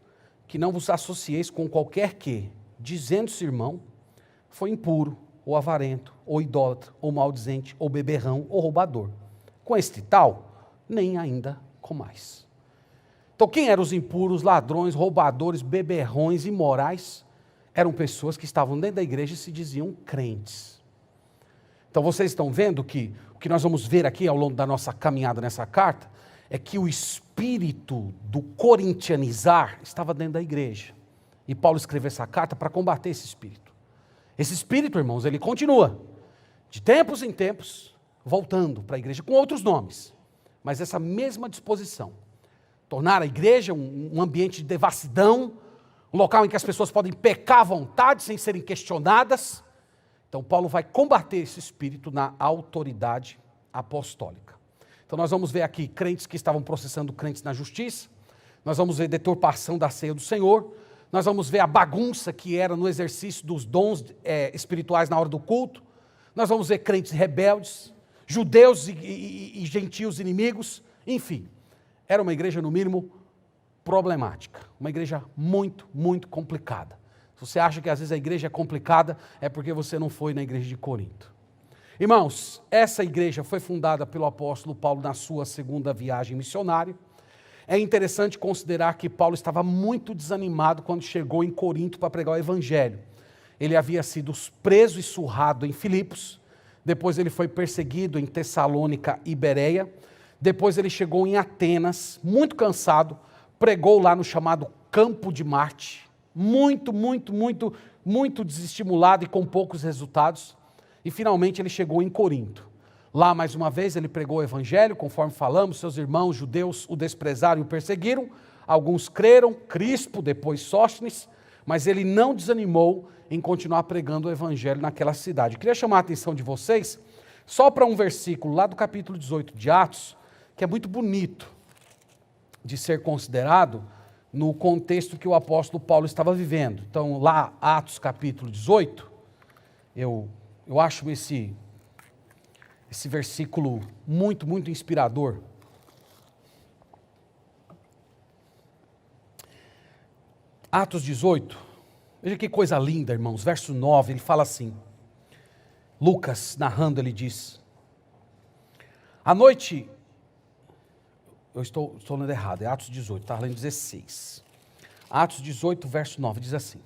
que não vos associeis com qualquer que, dizendo-se irmão, foi impuro, ou avarento, ou idólatra, ou maldizente, ou beberrão, ou roubador. Com este tal, nem ainda comais. Então quem eram os impuros, ladrões, roubadores, beberrões, imorais? Eram pessoas que estavam dentro da igreja e se diziam crentes. Então vocês estão vendo que o que nós vamos ver aqui ao longo da nossa caminhada nessa carta é que o espírito do corintianizar estava dentro da igreja. E Paulo escreveu essa carta para combater esse espírito. Esse espírito, irmãos, ele continua, de tempos em tempos, voltando para a igreja com outros nomes. Mas essa mesma disposição, tornar a igreja um ambiente de devassidão, um local em que as pessoas podem pecar à vontade sem serem questionadas. Então Paulo vai combater esse espírito na autoridade apostólica. Então nós vamos ver aqui crentes que estavam processando crentes na justiça, nós vamos ver deturpação da ceia do Senhor, nós vamos ver a bagunça que era no exercício dos dons espirituais na hora do culto, nós vamos ver crentes rebeldes, judeus e gentios inimigos, enfim, era uma igreja no mínimo problemática, uma igreja muito, muito complicada. Se você acha que às vezes a igreja é complicada, é porque você não foi na igreja de Corinto. Irmãos, essa igreja foi fundada pelo apóstolo Paulo na sua segunda viagem missionária. É interessante considerar que Paulo estava muito desanimado quando chegou em Corinto para pregar o evangelho. Ele havia sido preso e surrado em Filipos, depois ele foi perseguido em Tessalônica e Bereia, depois ele chegou em Atenas, muito cansado, pregou lá no chamado Campo de Marte, muito desestimulado e com poucos resultados. E finalmente ele chegou em Corinto. Lá, mais uma vez, ele pregou o evangelho, conforme falamos, seus irmãos judeus o desprezaram e o perseguiram. Alguns creram, Crispo, depois Sóstenes, mas ele não desanimou em continuar pregando o evangelho naquela cidade. Eu queria chamar a atenção de vocês só para um versículo lá do capítulo 18 de Atos, que é muito bonito de ser considerado no contexto que o apóstolo Paulo estava vivendo. Então, lá, Atos capítulo 18, eu acho esse versículo muito inspirador. Atos 18, veja que coisa linda, irmãos. Verso 9, ele fala assim, Lucas narrando, ele diz, à noite, eu estou lendo errado, é Atos 18, está lendo 16. Atos 18, verso 9, diz assim,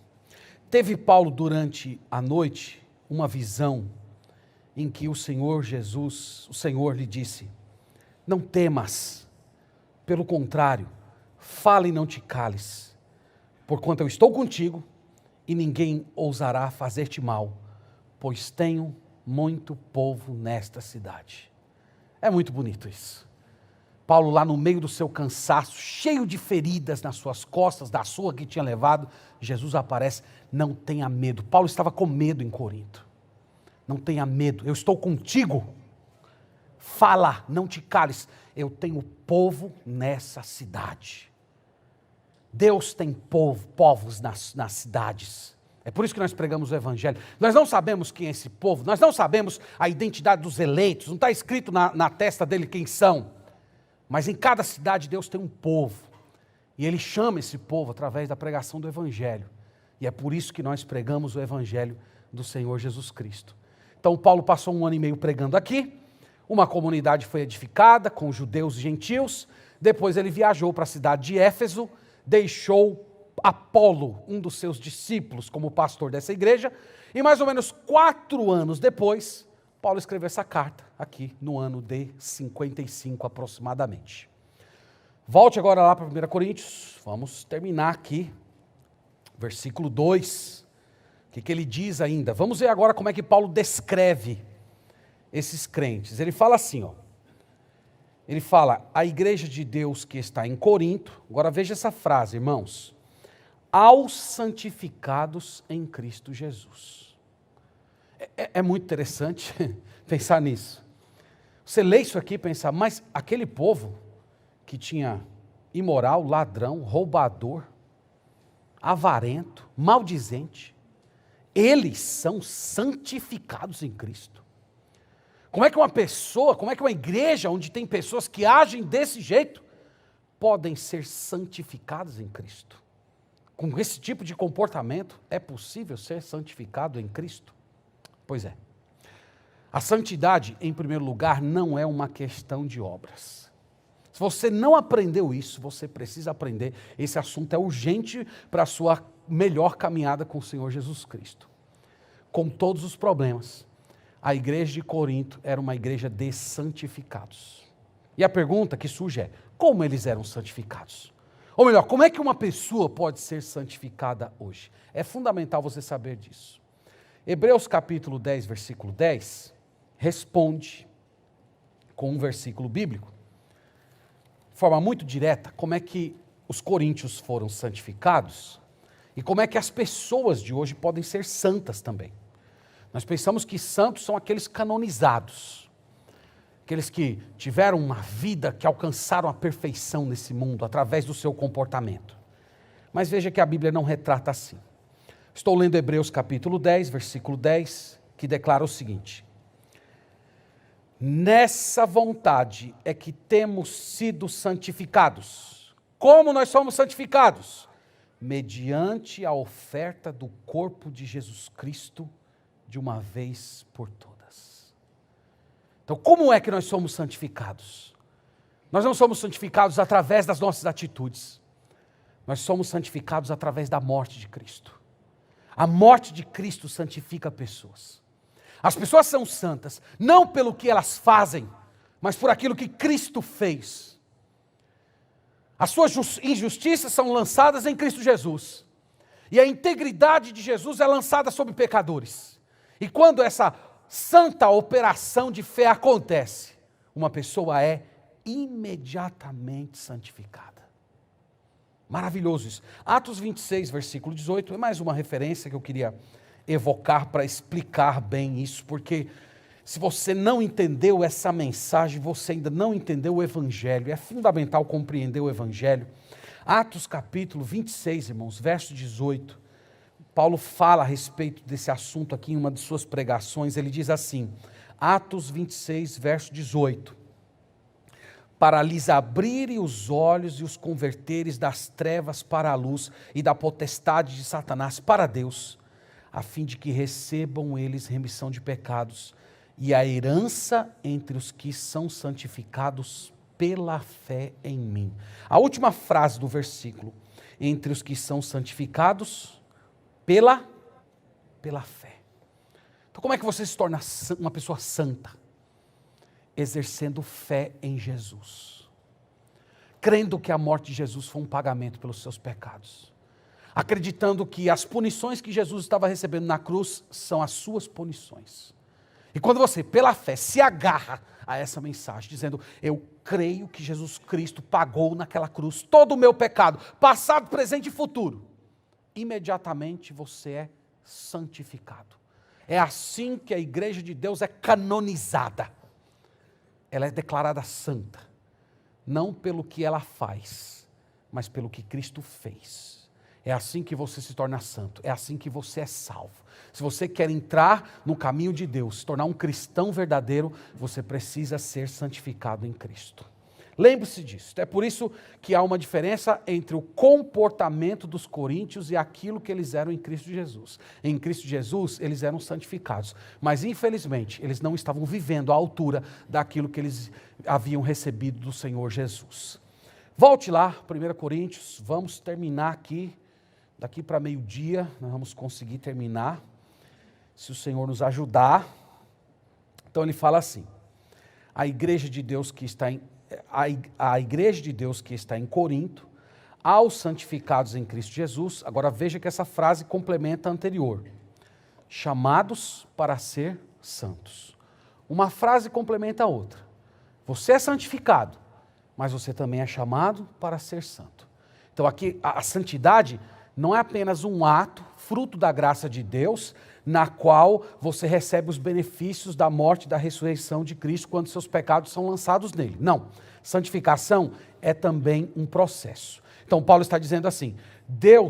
teve Paulo durante a noite uma visão em que o Senhor Jesus, o Senhor lhe disse, não temas, pelo contrário, fala e não te cales, porquanto eu estou contigo e ninguém ousará fazer-te mal, pois tenho muito povo nesta cidade. É muito bonito isso. Paulo lá no meio do seu cansaço, cheio de feridas nas suas costas, da sua que tinha levado, Jesus aparece, não tenha medo. Paulo estava com medo em Corinto. Não tenha medo, eu estou contigo. Fala, não te cales. Eu tenho povo nessa cidade. Deus tem povos nas cidades. É por isso que nós pregamos o evangelho. Nós não sabemos quem é esse povo, nós não sabemos a identidade dos eleitos, não está escrito na testa dele quem são. Mas em cada cidade Deus tem um povo. E Ele chama esse povo através da pregação do evangelho. E é por isso que nós pregamos o evangelho do Senhor Jesus Cristo. Então Paulo passou 1 ano e meio pregando aqui, uma comunidade foi edificada com judeus e gentios, depois ele viajou para a cidade de Éfeso, deixou Apolo, um dos seus discípulos, como pastor dessa igreja, e mais ou menos 4 anos depois, Paulo escreveu essa carta, aqui no ano de 55 aproximadamente. Volte agora lá para 1 Coríntios, vamos terminar aqui, versículo 2, o que ele diz ainda? Vamos ver agora como é que Paulo descreve esses crentes. Ele fala assim, ó. Ele fala, a igreja de Deus que está em Corinto, agora veja essa frase, irmãos, aos santificados em Cristo Jesus. É muito interessante pensar nisso. Você lê isso aqui e pensa, mas aquele povo que tinha imoral, ladrão, roubador, avarento, maldizente, eles são santificados em Cristo. Como é que uma pessoa, como é que uma igreja onde tem pessoas que agem desse jeito, podem ser santificadas em Cristo? Com esse tipo de comportamento, é possível ser santificado em Cristo? Pois é. A santidade, em primeiro lugar, não é uma questão de obras. Se você não aprendeu isso, você precisa aprender. Esse assunto é urgente para a sua melhor caminhada com o Senhor Jesus Cristo. Com todos os problemas, a igreja de Corinto era uma igreja de santificados. E a pergunta que surge é, como eles eram santificados? Ou melhor, como é que uma pessoa pode ser santificada hoje? É fundamental você saber disso. Hebreus capítulo 10, versículo 10, responde com um versículo bíblico, de forma muito direta, como é que os coríntios foram santificados e como é que as pessoas de hoje podem ser santas também. Nós pensamos que santos são aqueles canonizados, aqueles que tiveram uma vida, que alcançaram a perfeição nesse mundo através do seu comportamento. Mas veja que a Bíblia não retrata assim. Estou lendo Hebreus capítulo 10, versículo 10, que declara o seguinte: nessa vontade é que temos sido santificados. Como nós somos santificados? Mediante a oferta do corpo de Jesus Cristo de uma vez por todas. Então, como é que nós somos santificados? Nós não somos santificados através das nossas atitudes. Nós somos santificados através da morte de Cristo. A morte de Cristo santifica pessoas. As pessoas são santas, não pelo que elas fazem, mas por aquilo que Cristo fez. As suas injustiças são lançadas em Cristo Jesus. E a integridade de Jesus é lançada sobre pecadores. E quando essa santa operação de fé acontece, uma pessoa é imediatamente santificada. Maravilhoso isso. Atos 26, versículo 18, é mais uma referência que eu queria evocar para explicar bem isso, porque se você não entendeu essa mensagem, você ainda não entendeu o Evangelho. É fundamental compreender o Evangelho. Atos capítulo 26, irmãos, verso 18. Paulo fala a respeito desse assunto aqui em uma de suas pregações. Ele diz assim, Atos 26, verso 18. Para lhes abrirem os olhos e os converteres das trevas para a luz e da potestade de Satanás para Deus, a fim de que recebam eles remissão de pecados e a herança entre os que são santificados pela fé em mim. A última frase do versículo, entre os que são santificados pela fé. Então como é que você se torna uma pessoa santa? Exercendo fé em Jesus. Crendo que a morte de Jesus foi um pagamento pelos seus pecados. Acreditando que as punições que Jesus estava recebendo na cruz são as suas punições. E quando você, pela fé, se agarra a essa mensagem, dizendo, eu creio que Jesus Cristo pagou naquela cruz todo o meu pecado, passado, presente e futuro, imediatamente você é santificado. É assim que a igreja de Deus é canonizada. Ela é declarada santa, não pelo que ela faz, mas pelo que Cristo fez. É assim que você se torna santo, é assim que você é salvo. Se você quer entrar no caminho de Deus, se tornar um cristão verdadeiro, você precisa ser santificado em Cristo. Lembre-se disso. É por isso que há uma diferença entre o comportamento dos coríntios e aquilo que eles eram em Cristo Jesus. Em Cristo Jesus, eles eram santificados, mas infelizmente, eles não estavam vivendo à altura daquilo que eles haviam recebido do Senhor Jesus. Volte lá, 1 Coríntios, vamos terminar aqui, daqui para meio-dia, nós vamos conseguir terminar, se o Senhor nos ajudar. Então ele fala assim, a igreja de Deus que está em Corinto, aos santificados em Cristo Jesus. Agora veja que essa frase complementa a anterior. Chamados para ser santos. Uma frase complementa a outra. Você é santificado, mas você também é chamado para ser santo. Então aqui a santidade não é apenas um ato, fruto da graça de Deus, na qual você recebe os benefícios da morte e da ressurreição de Cristo quando seus pecados são lançados nele. Não. Santificação é também um processo. Então Paulo está dizendo assim,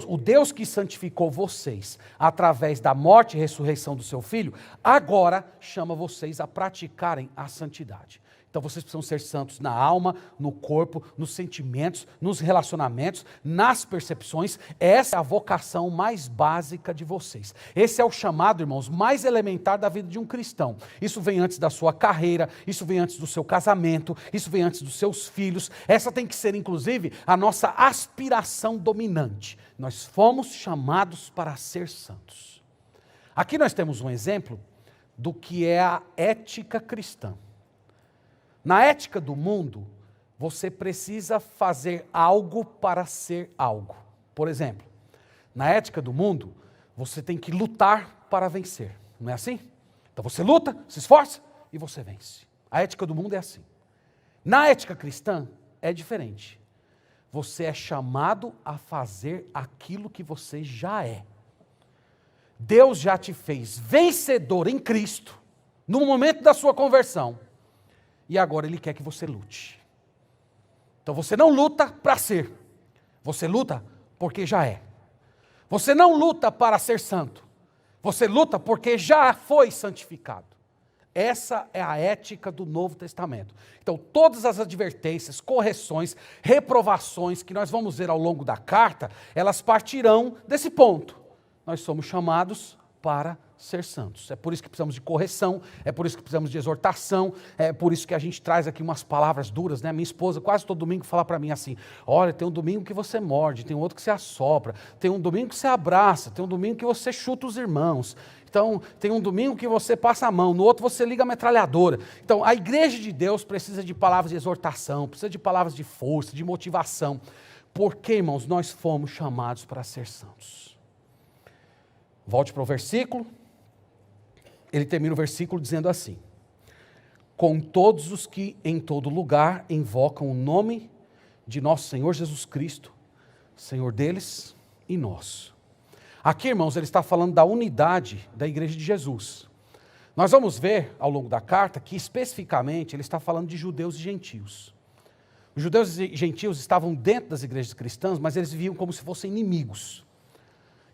o Deus que santificou vocês através da morte e ressurreição do seu Filho, agora chama vocês a praticarem a santidade. Então vocês precisam ser santos na alma, no corpo, nos sentimentos, nos relacionamentos, nas percepções. Essa é a vocação mais básica de vocês. Esse é o chamado, irmãos, mais elementar da vida de um cristão. Isso vem antes da sua carreira, isso vem antes do seu casamento, isso vem antes dos seus filhos. Essa tem que ser, inclusive, a nossa aspiração dominante. Nós fomos chamados para ser santos. Aqui nós temos um exemplo do que é a ética cristã. Na ética do mundo, você precisa fazer algo para ser algo. Por exemplo, na ética do mundo, você tem que lutar para vencer. Não é assim? Então você luta, se esforça e você vence. A ética do mundo é assim. Na ética cristã, é diferente. Você é chamado a fazer aquilo que você já é. Deus já te fez vencedor em Cristo, no momento da sua conversão. E agora Ele quer que você lute. Então você não luta para ser. Você luta porque já é. Você não luta para ser santo. Você luta porque já foi santificado. Essa é a ética do Novo Testamento. Então todas as advertências, correções, reprovações que nós vamos ver ao longo da carta, elas partirão desse ponto. Nós somos chamados para ser santos. É por isso que precisamos de correção, é por isso que precisamos de exortação, é por isso que a gente traz aqui umas palavras duras, né? Minha esposa quase todo domingo fala para mim assim, olha, tem um domingo que você morde, tem outro que você assopra, tem um domingo que você abraça, tem um domingo que você chuta os irmãos, então tem um domingo que você passa a mão, no outro você liga a metralhadora. Então a igreja de Deus precisa de palavras de exortação, precisa de palavras de força, de motivação, porque, irmãos, nós fomos chamados para ser santos. Volte para o versículo. Ele termina o versículo dizendo assim: com todos os que em todo lugar invocam o nome de nosso Senhor Jesus Cristo, Senhor deles e nosso. Aqui, irmãos, ele está falando da unidade da igreja de Jesus. Nós vamos ver ao longo da carta que especificamente ele está falando de judeus e gentios. Os judeus e gentios estavam dentro das igrejas cristãs, mas eles viviam como se fossem inimigos.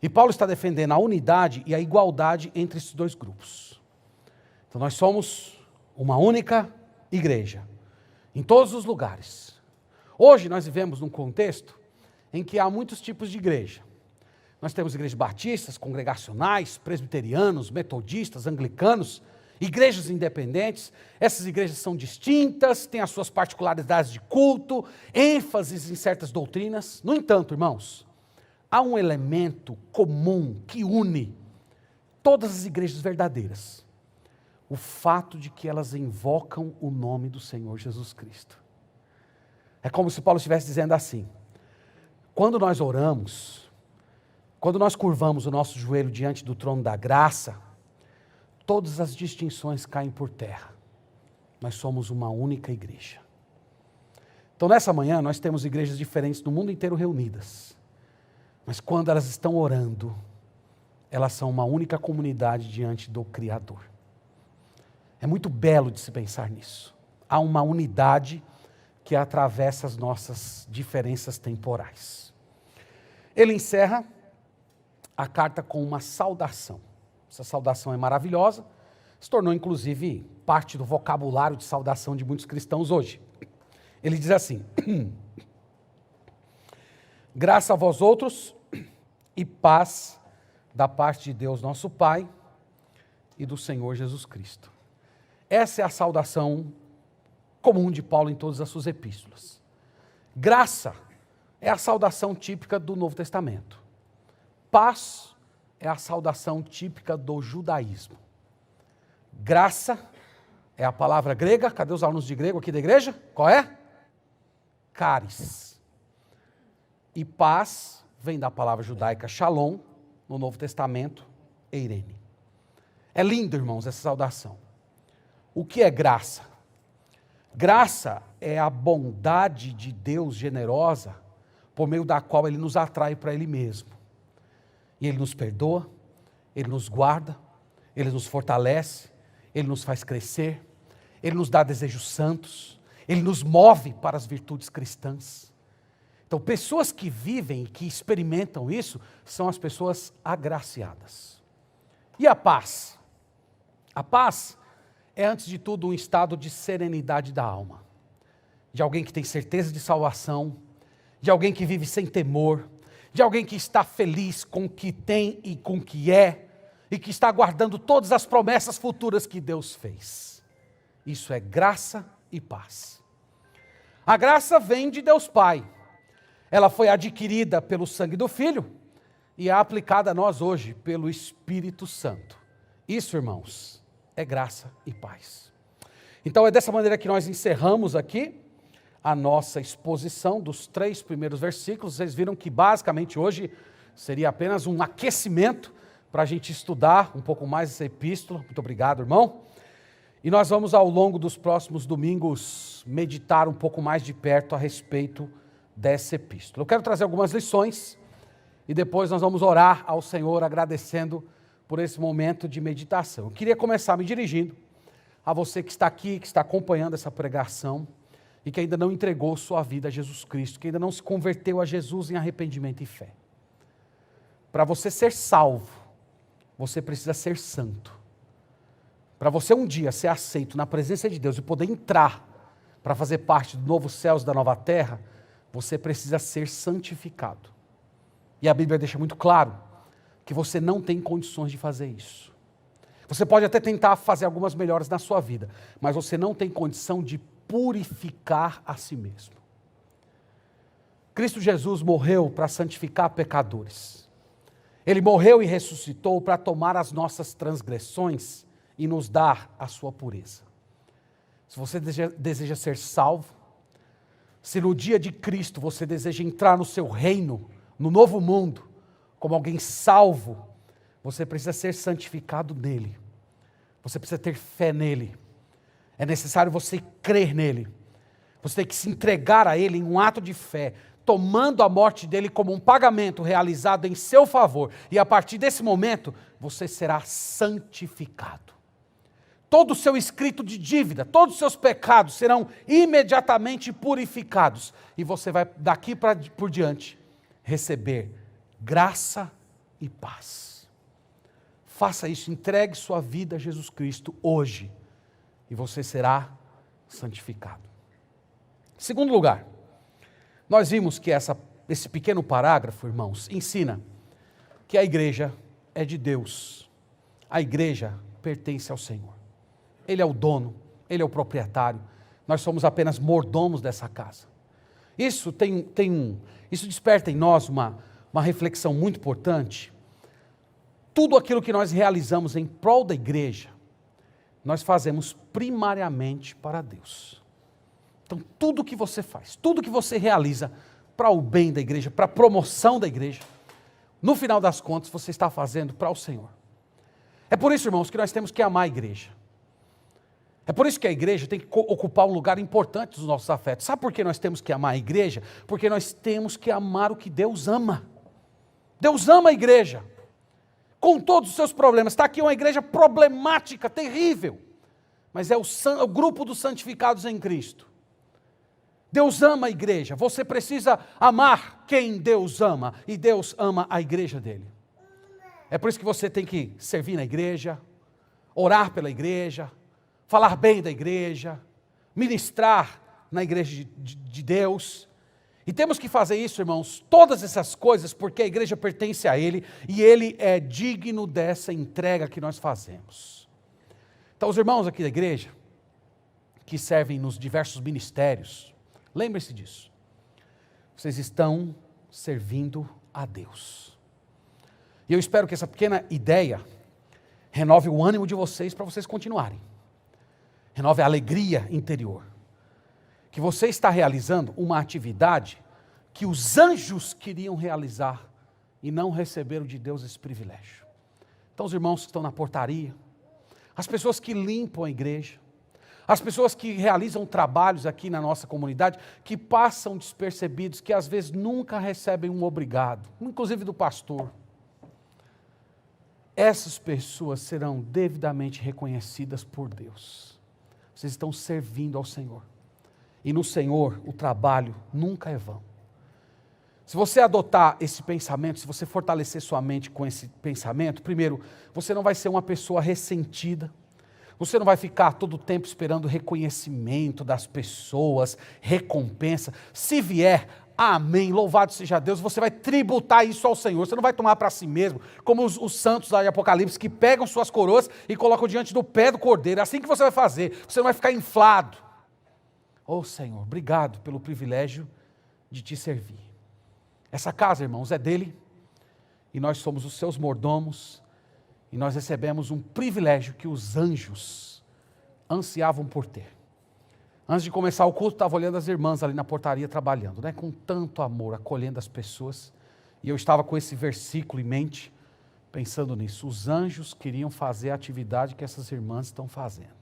E Paulo está defendendo a unidade e a igualdade entre esses dois grupos. Então nós somos uma única igreja, em todos os lugares. Hoje nós vivemos num contexto em que há muitos tipos de igreja. Nós temos igrejas batistas, congregacionais, presbiterianos, metodistas, anglicanos, igrejas independentes. Essas igrejas são distintas, têm as suas particularidades de culto, ênfases em certas doutrinas. No entanto, irmãos, há um elemento comum que une todas as igrejas verdadeiras: o fato de que elas invocam o nome do Senhor Jesus Cristo. É como se Paulo estivesse dizendo assim: quando nós oramos, quando nós curvamos o nosso joelho diante do trono da graça, todas as distinções caem por terra. Nós somos uma única igreja. Então nessa manhã nós temos igrejas diferentes no mundo inteiro reunidas. Mas quando elas estão orando, elas são uma única comunidade diante do Criador. É muito belo de se pensar nisso. Há uma unidade que atravessa as nossas diferenças temporais. Ele encerra a carta com uma saudação. Essa saudação é maravilhosa, se tornou inclusive parte do vocabulário de saudação de muitos cristãos hoje. Ele diz assim: graça a vós outros e paz da parte de Deus nosso Pai e do Senhor Jesus Cristo. Essa é a saudação comum de Paulo em todas as suas epístolas. Graça é a saudação típica do Novo Testamento. Paz é a saudação típica do judaísmo. Graça é a palavra grega. Cadê os alunos de grego aqui da igreja? Qual é? Caris. E paz vem da palavra judaica shalom, no Novo Testamento, eirene. É lindo, irmãos, essa saudação. O que é graça? Graça é a bondade de Deus generosa, por meio da qual Ele nos atrai para Ele mesmo. E Ele nos perdoa, Ele nos guarda, Ele nos fortalece, Ele nos faz crescer, Ele nos dá desejos santos, Ele nos move para as virtudes cristãs. Então, pessoas que vivem, que experimentam isso, são as pessoas agraciadas. E a paz? A paz é, antes de tudo, um estado de serenidade da alma. De alguém que tem certeza de salvação, de alguém que vive sem temor, de alguém que está feliz com o que tem e com o que é, e que está guardando todas as promessas futuras que Deus fez. Isso é graça e paz. A graça vem de Deus Pai. Ela foi adquirida pelo sangue do Filho e é aplicada a nós hoje pelo Espírito Santo. Isso, irmãos, é graça e paz. Então é dessa maneira que nós encerramos aqui a nossa exposição dos 3 primeiros versículos. Vocês viram que basicamente hoje seria apenas um aquecimento para a gente estudar um pouco mais essa epístola. Muito obrigado, irmão. E nós vamos ao longo dos próximos domingos meditar um pouco mais de perto a respeito dessa epístola. Eu quero trazer algumas lições e depois nós vamos orar ao Senhor agradecendo por esse momento de meditação. Eu queria começar me dirigindo a você que está aqui, que está acompanhando essa pregação e que ainda não entregou sua vida a Jesus Cristo, que ainda não se converteu a Jesus em arrependimento e fé. Para você ser salvo, você precisa ser santo. Para você um dia ser aceito na presença de Deus e poder entrar para fazer parte do novo céus e da nova terra, você precisa ser santificado. E a Bíblia deixa muito claro que você não tem condições de fazer isso. Você pode até tentar fazer algumas melhoras na sua vida, mas você não tem condição de purificar a si mesmo. Cristo Jesus morreu para santificar pecadores. Ele morreu e ressuscitou para tomar as nossas transgressões e nos dar a sua pureza. Se você deseja ser salvo, se no dia de Cristo você deseja entrar no seu reino, no novo mundo, como alguém salvo, você precisa ser santificado nele. Você precisa ter fé nele. É necessário você crer nele. Você tem que se entregar a ele em um ato de fé, tomando a morte dele como um pagamento realizado em seu favor. E a partir desse momento, você será santificado. Todo o seu escrito de dívida, todos os seus pecados serão imediatamente purificados. E você vai, daqui por diante, receber graça e paz. Faça isso, entregue sua vida a Jesus Cristo hoje. E você será santificado. Em segundo lugar, nós vimos que esse pequeno parágrafo, irmãos, ensina que a igreja é de Deus. A igreja pertence ao Senhor. Ele é o dono, ele é o proprietário. Nós somos apenas mordomos dessa casa. Isso isso desperta em nós uma reflexão muito importante. Tudo aquilo que nós realizamos em prol da igreja, nós fazemos primariamente para Deus. Então, tudo que você faz, tudo que você realiza para o bem da igreja, para a promoção da igreja, no final das contas, você está fazendo para o Senhor. É por isso, irmãos, que nós temos que amar a igreja. É por isso que a igreja tem que ocupar um lugar importante dos nossos afetos. Sabe por que nós temos que amar a igreja? Porque nós temos que amar o que Deus ama. Deus ama a igreja, com todos os seus problemas. Está aqui uma igreja problemática, terrível, mas é o grupo dos santificados em Cristo. Deus ama a igreja, você precisa amar quem Deus ama, e Deus ama a igreja dele. É por isso que você tem que servir na igreja, orar pela igreja, falar bem da igreja, ministrar na igreja de Deus. E temos que fazer isso, irmãos, todas essas coisas, porque a igreja pertence a Ele, e Ele é digno dessa entrega que nós fazemos. Então, os irmãos aqui da igreja, que servem nos diversos ministérios, lembre-se disso. Vocês estão servindo a Deus. E eu espero que essa pequena ideia renove o ânimo de vocês para vocês continuarem. Renove a alegria interior. Que você está realizando uma atividade que os anjos queriam realizar e não receberam de Deus esse privilégio. Então, os irmãos que estão na portaria, as pessoas que limpam a igreja, as pessoas que realizam trabalhos aqui na nossa comunidade, que passam despercebidos, que às vezes nunca recebem um obrigado, inclusive do pastor. Essas pessoas serão devidamente reconhecidas por Deus. Vocês estão servindo ao Senhor. E no Senhor o trabalho nunca é vão. Se você adotar esse pensamento, se você fortalecer sua mente com esse pensamento, primeiro, você não vai ser uma pessoa ressentida. Você não vai ficar todo o tempo esperando reconhecimento das pessoas, recompensa. Se vier, amém, louvado seja Deus, você vai tributar isso ao Senhor. Você não vai tomar para si mesmo, como os santos lá de Apocalipse, que pegam suas coroas e colocam diante do pé do cordeiro. É assim que você vai fazer, você não vai ficar inflado. Oh Senhor, obrigado pelo privilégio de te servir. Essa casa, irmãos, é dele, e nós somos os seus mordomos, e nós recebemos um privilégio que os anjos ansiavam por ter. Antes de começar o culto, estava olhando as irmãs ali na portaria trabalhando, né? Com tanto amor, acolhendo as pessoas. E eu estava com esse versículo em mente, pensando nisso. Os anjos queriam fazer a atividade que essas irmãs estão fazendo.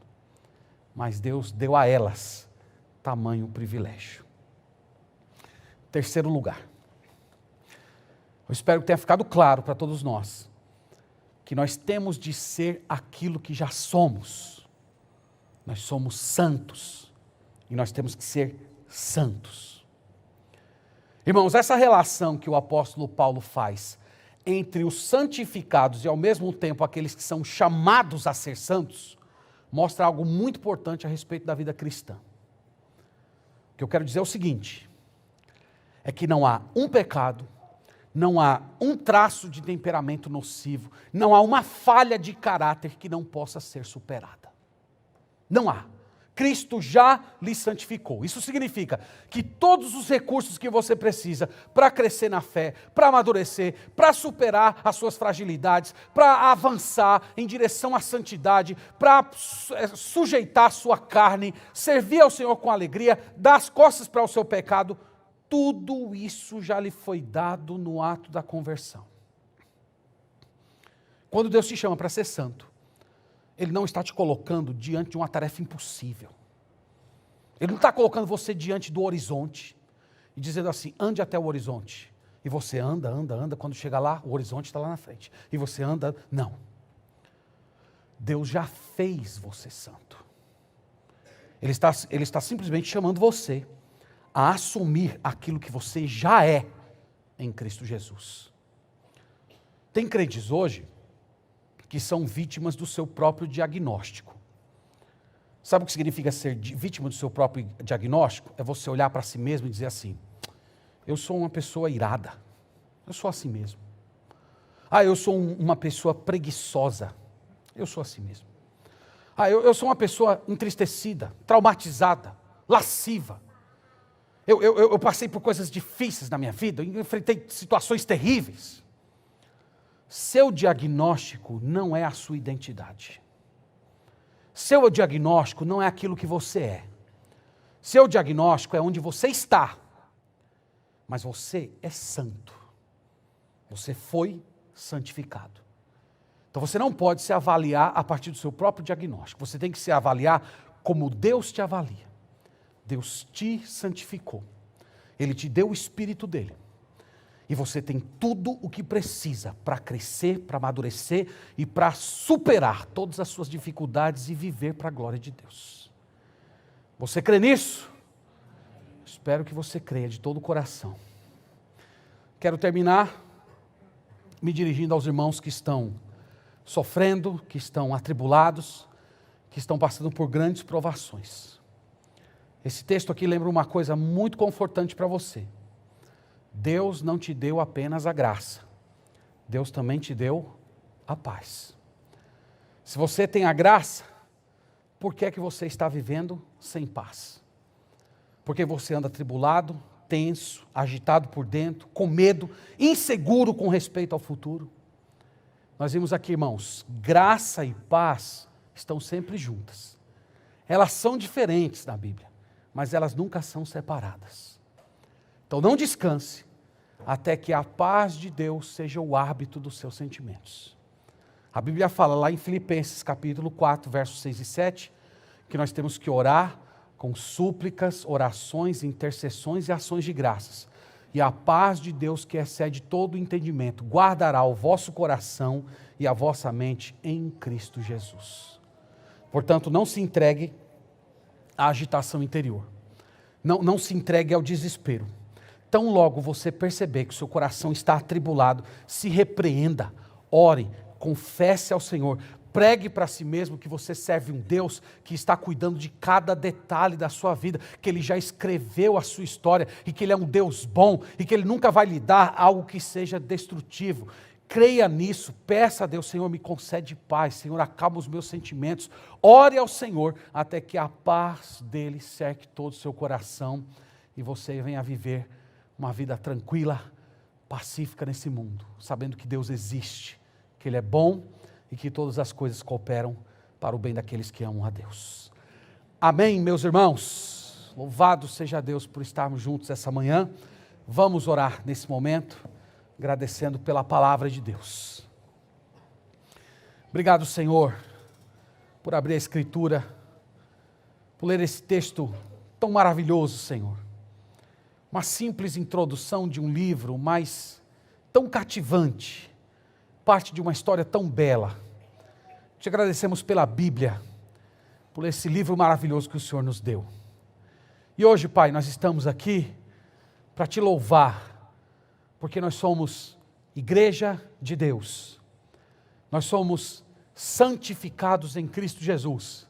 Mas Deus deu a elas tamanho privilégio. Terceiro lugar. Eu espero que tenha ficado claro para todos nós que nós temos de ser aquilo que já somos. Nós somos santos e nós temos que ser santos. Irmãos, essa relação que o apóstolo Paulo faz entre os santificados e ao mesmo tempo aqueles que são chamados a ser santos, mostra algo muito importante a respeito da vida cristã. O que eu quero dizer é o seguinte, é que não há um pecado, não há um traço de temperamento nocivo, não há uma falha de caráter que não possa ser superada. Não há. Cristo já lhe santificou. Isso significa que todos os recursos que você precisa para crescer na fé, para amadurecer, para superar as suas fragilidades, para avançar em direção à santidade, para sujeitar a sua carne, servir ao Senhor com alegria, dar as costas para o seu pecado, tudo isso já lhe foi dado no ato da conversão. Quando Deus te chama para ser santo, Ele não está te colocando diante de uma tarefa impossível. Ele não está colocando você diante do horizonte e dizendo assim, ande até o horizonte. E você anda, quando chega lá, o horizonte está lá na frente. E você anda, não. Deus já fez você santo. Ele está simplesmente chamando você a assumir aquilo que você já é em Cristo Jesus. Tem crentes hoje que são vítimas do seu próprio diagnóstico. Sabe o que significa ser vítima do seu próprio diagnóstico? É você olhar para si mesmo e dizer assim, eu sou uma pessoa irada, eu sou assim mesmo. Eu sou uma pessoa preguiçosa, eu sou assim mesmo. Eu sou uma pessoa entristecida, traumatizada, lasciva. Eu passei por coisas difíceis na minha vida, eu enfrentei situações terríveis. Seu diagnóstico não é a sua identidade. Seu diagnóstico não é aquilo que você é. Seu diagnóstico é onde você está. Mas você é santo. Você foi santificado. Então você não pode se avaliar a partir do seu próprio diagnóstico. Você tem que se avaliar como Deus te avalia. Deus te santificou. Ele te deu o Espírito dele. E você tem tudo o que precisa para crescer, para amadurecer e para superar todas as suas dificuldades e viver para a glória de Deus. Você crê nisso? Espero que você creia de todo o coração. Quero terminar me dirigindo aos irmãos que estão sofrendo, que estão atribulados, que estão passando por grandes provações. Esse texto aqui lembra uma coisa muito confortante para você. Deus não te deu apenas a graça, Deus também te deu a paz. Se você tem a graça, por que é que você está vivendo sem paz? Porque você anda atribulado, tenso, agitado por dentro, com medo, inseguro com respeito ao futuro. Nós vimos aqui, irmãos, graça e paz estão sempre juntas. Elas são diferentes na Bíblia, mas elas nunca são separadas. Então não descanse até que a paz de Deus seja o árbitro dos seus sentimentos. A Bíblia fala lá em Filipenses capítulo 4, versos 6 e 7, que nós temos que orar com súplicas, orações, intercessões e ações de graças. E a paz de Deus, que excede todo o entendimento, guardará o vosso coração e a vossa mente em Cristo Jesus. Portanto, não se entregue à agitação interior. Não se entregue ao desespero. Tão logo você perceber que o seu coração está atribulado, se repreenda, ore, confesse ao Senhor, pregue para si mesmo que você serve um Deus que está cuidando de cada detalhe da sua vida, que Ele já escreveu a sua história e que Ele é um Deus bom e que Ele nunca vai lhe dar algo que seja destrutivo. Creia nisso, peça a Deus, Senhor, me concede paz, Senhor, acalma os meus sentimentos. Ore ao Senhor até que a paz dEle cerque todo o seu coração e você venha viver uma vida tranquila, pacífica nesse mundo, sabendo que Deus existe, que Ele é bom e que todas as coisas cooperam para o bem daqueles que amam a Deus. Amém, meus irmãos? Louvado seja Deus por estarmos juntos essa manhã. Vamos orar nesse momento, agradecendo pela palavra de Deus. Obrigado, Senhor, por abrir a Escritura, por ler esse texto tão maravilhoso, Senhor. Uma simples introdução de um livro, mas tão cativante, parte de uma história tão bela. Te agradecemos pela Bíblia, por esse livro maravilhoso que o Senhor nos deu. E hoje, Pai, nós estamos aqui para te louvar, porque nós somos igreja de Deus. Nós somos santificados em Cristo Jesus.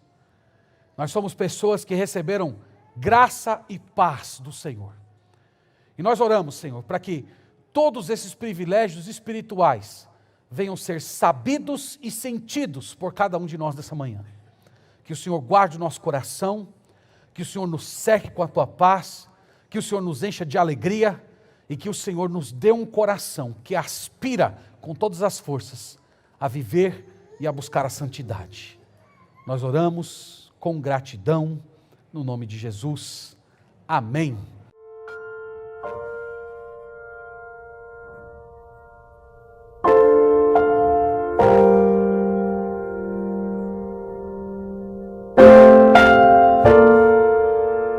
Nós somos pessoas que receberam graça e paz do Senhor. E nós oramos, Senhor, para que todos esses privilégios espirituais venham ser sabidos e sentidos por cada um de nós dessa manhã. Que o Senhor guarde o nosso coração, que o Senhor nos cerque com a tua paz, que o Senhor nos encha de alegria e que o Senhor nos dê um coração que aspira com todas as forças a viver e a buscar a santidade. Nós oramos com gratidão no nome de Jesus. Amém.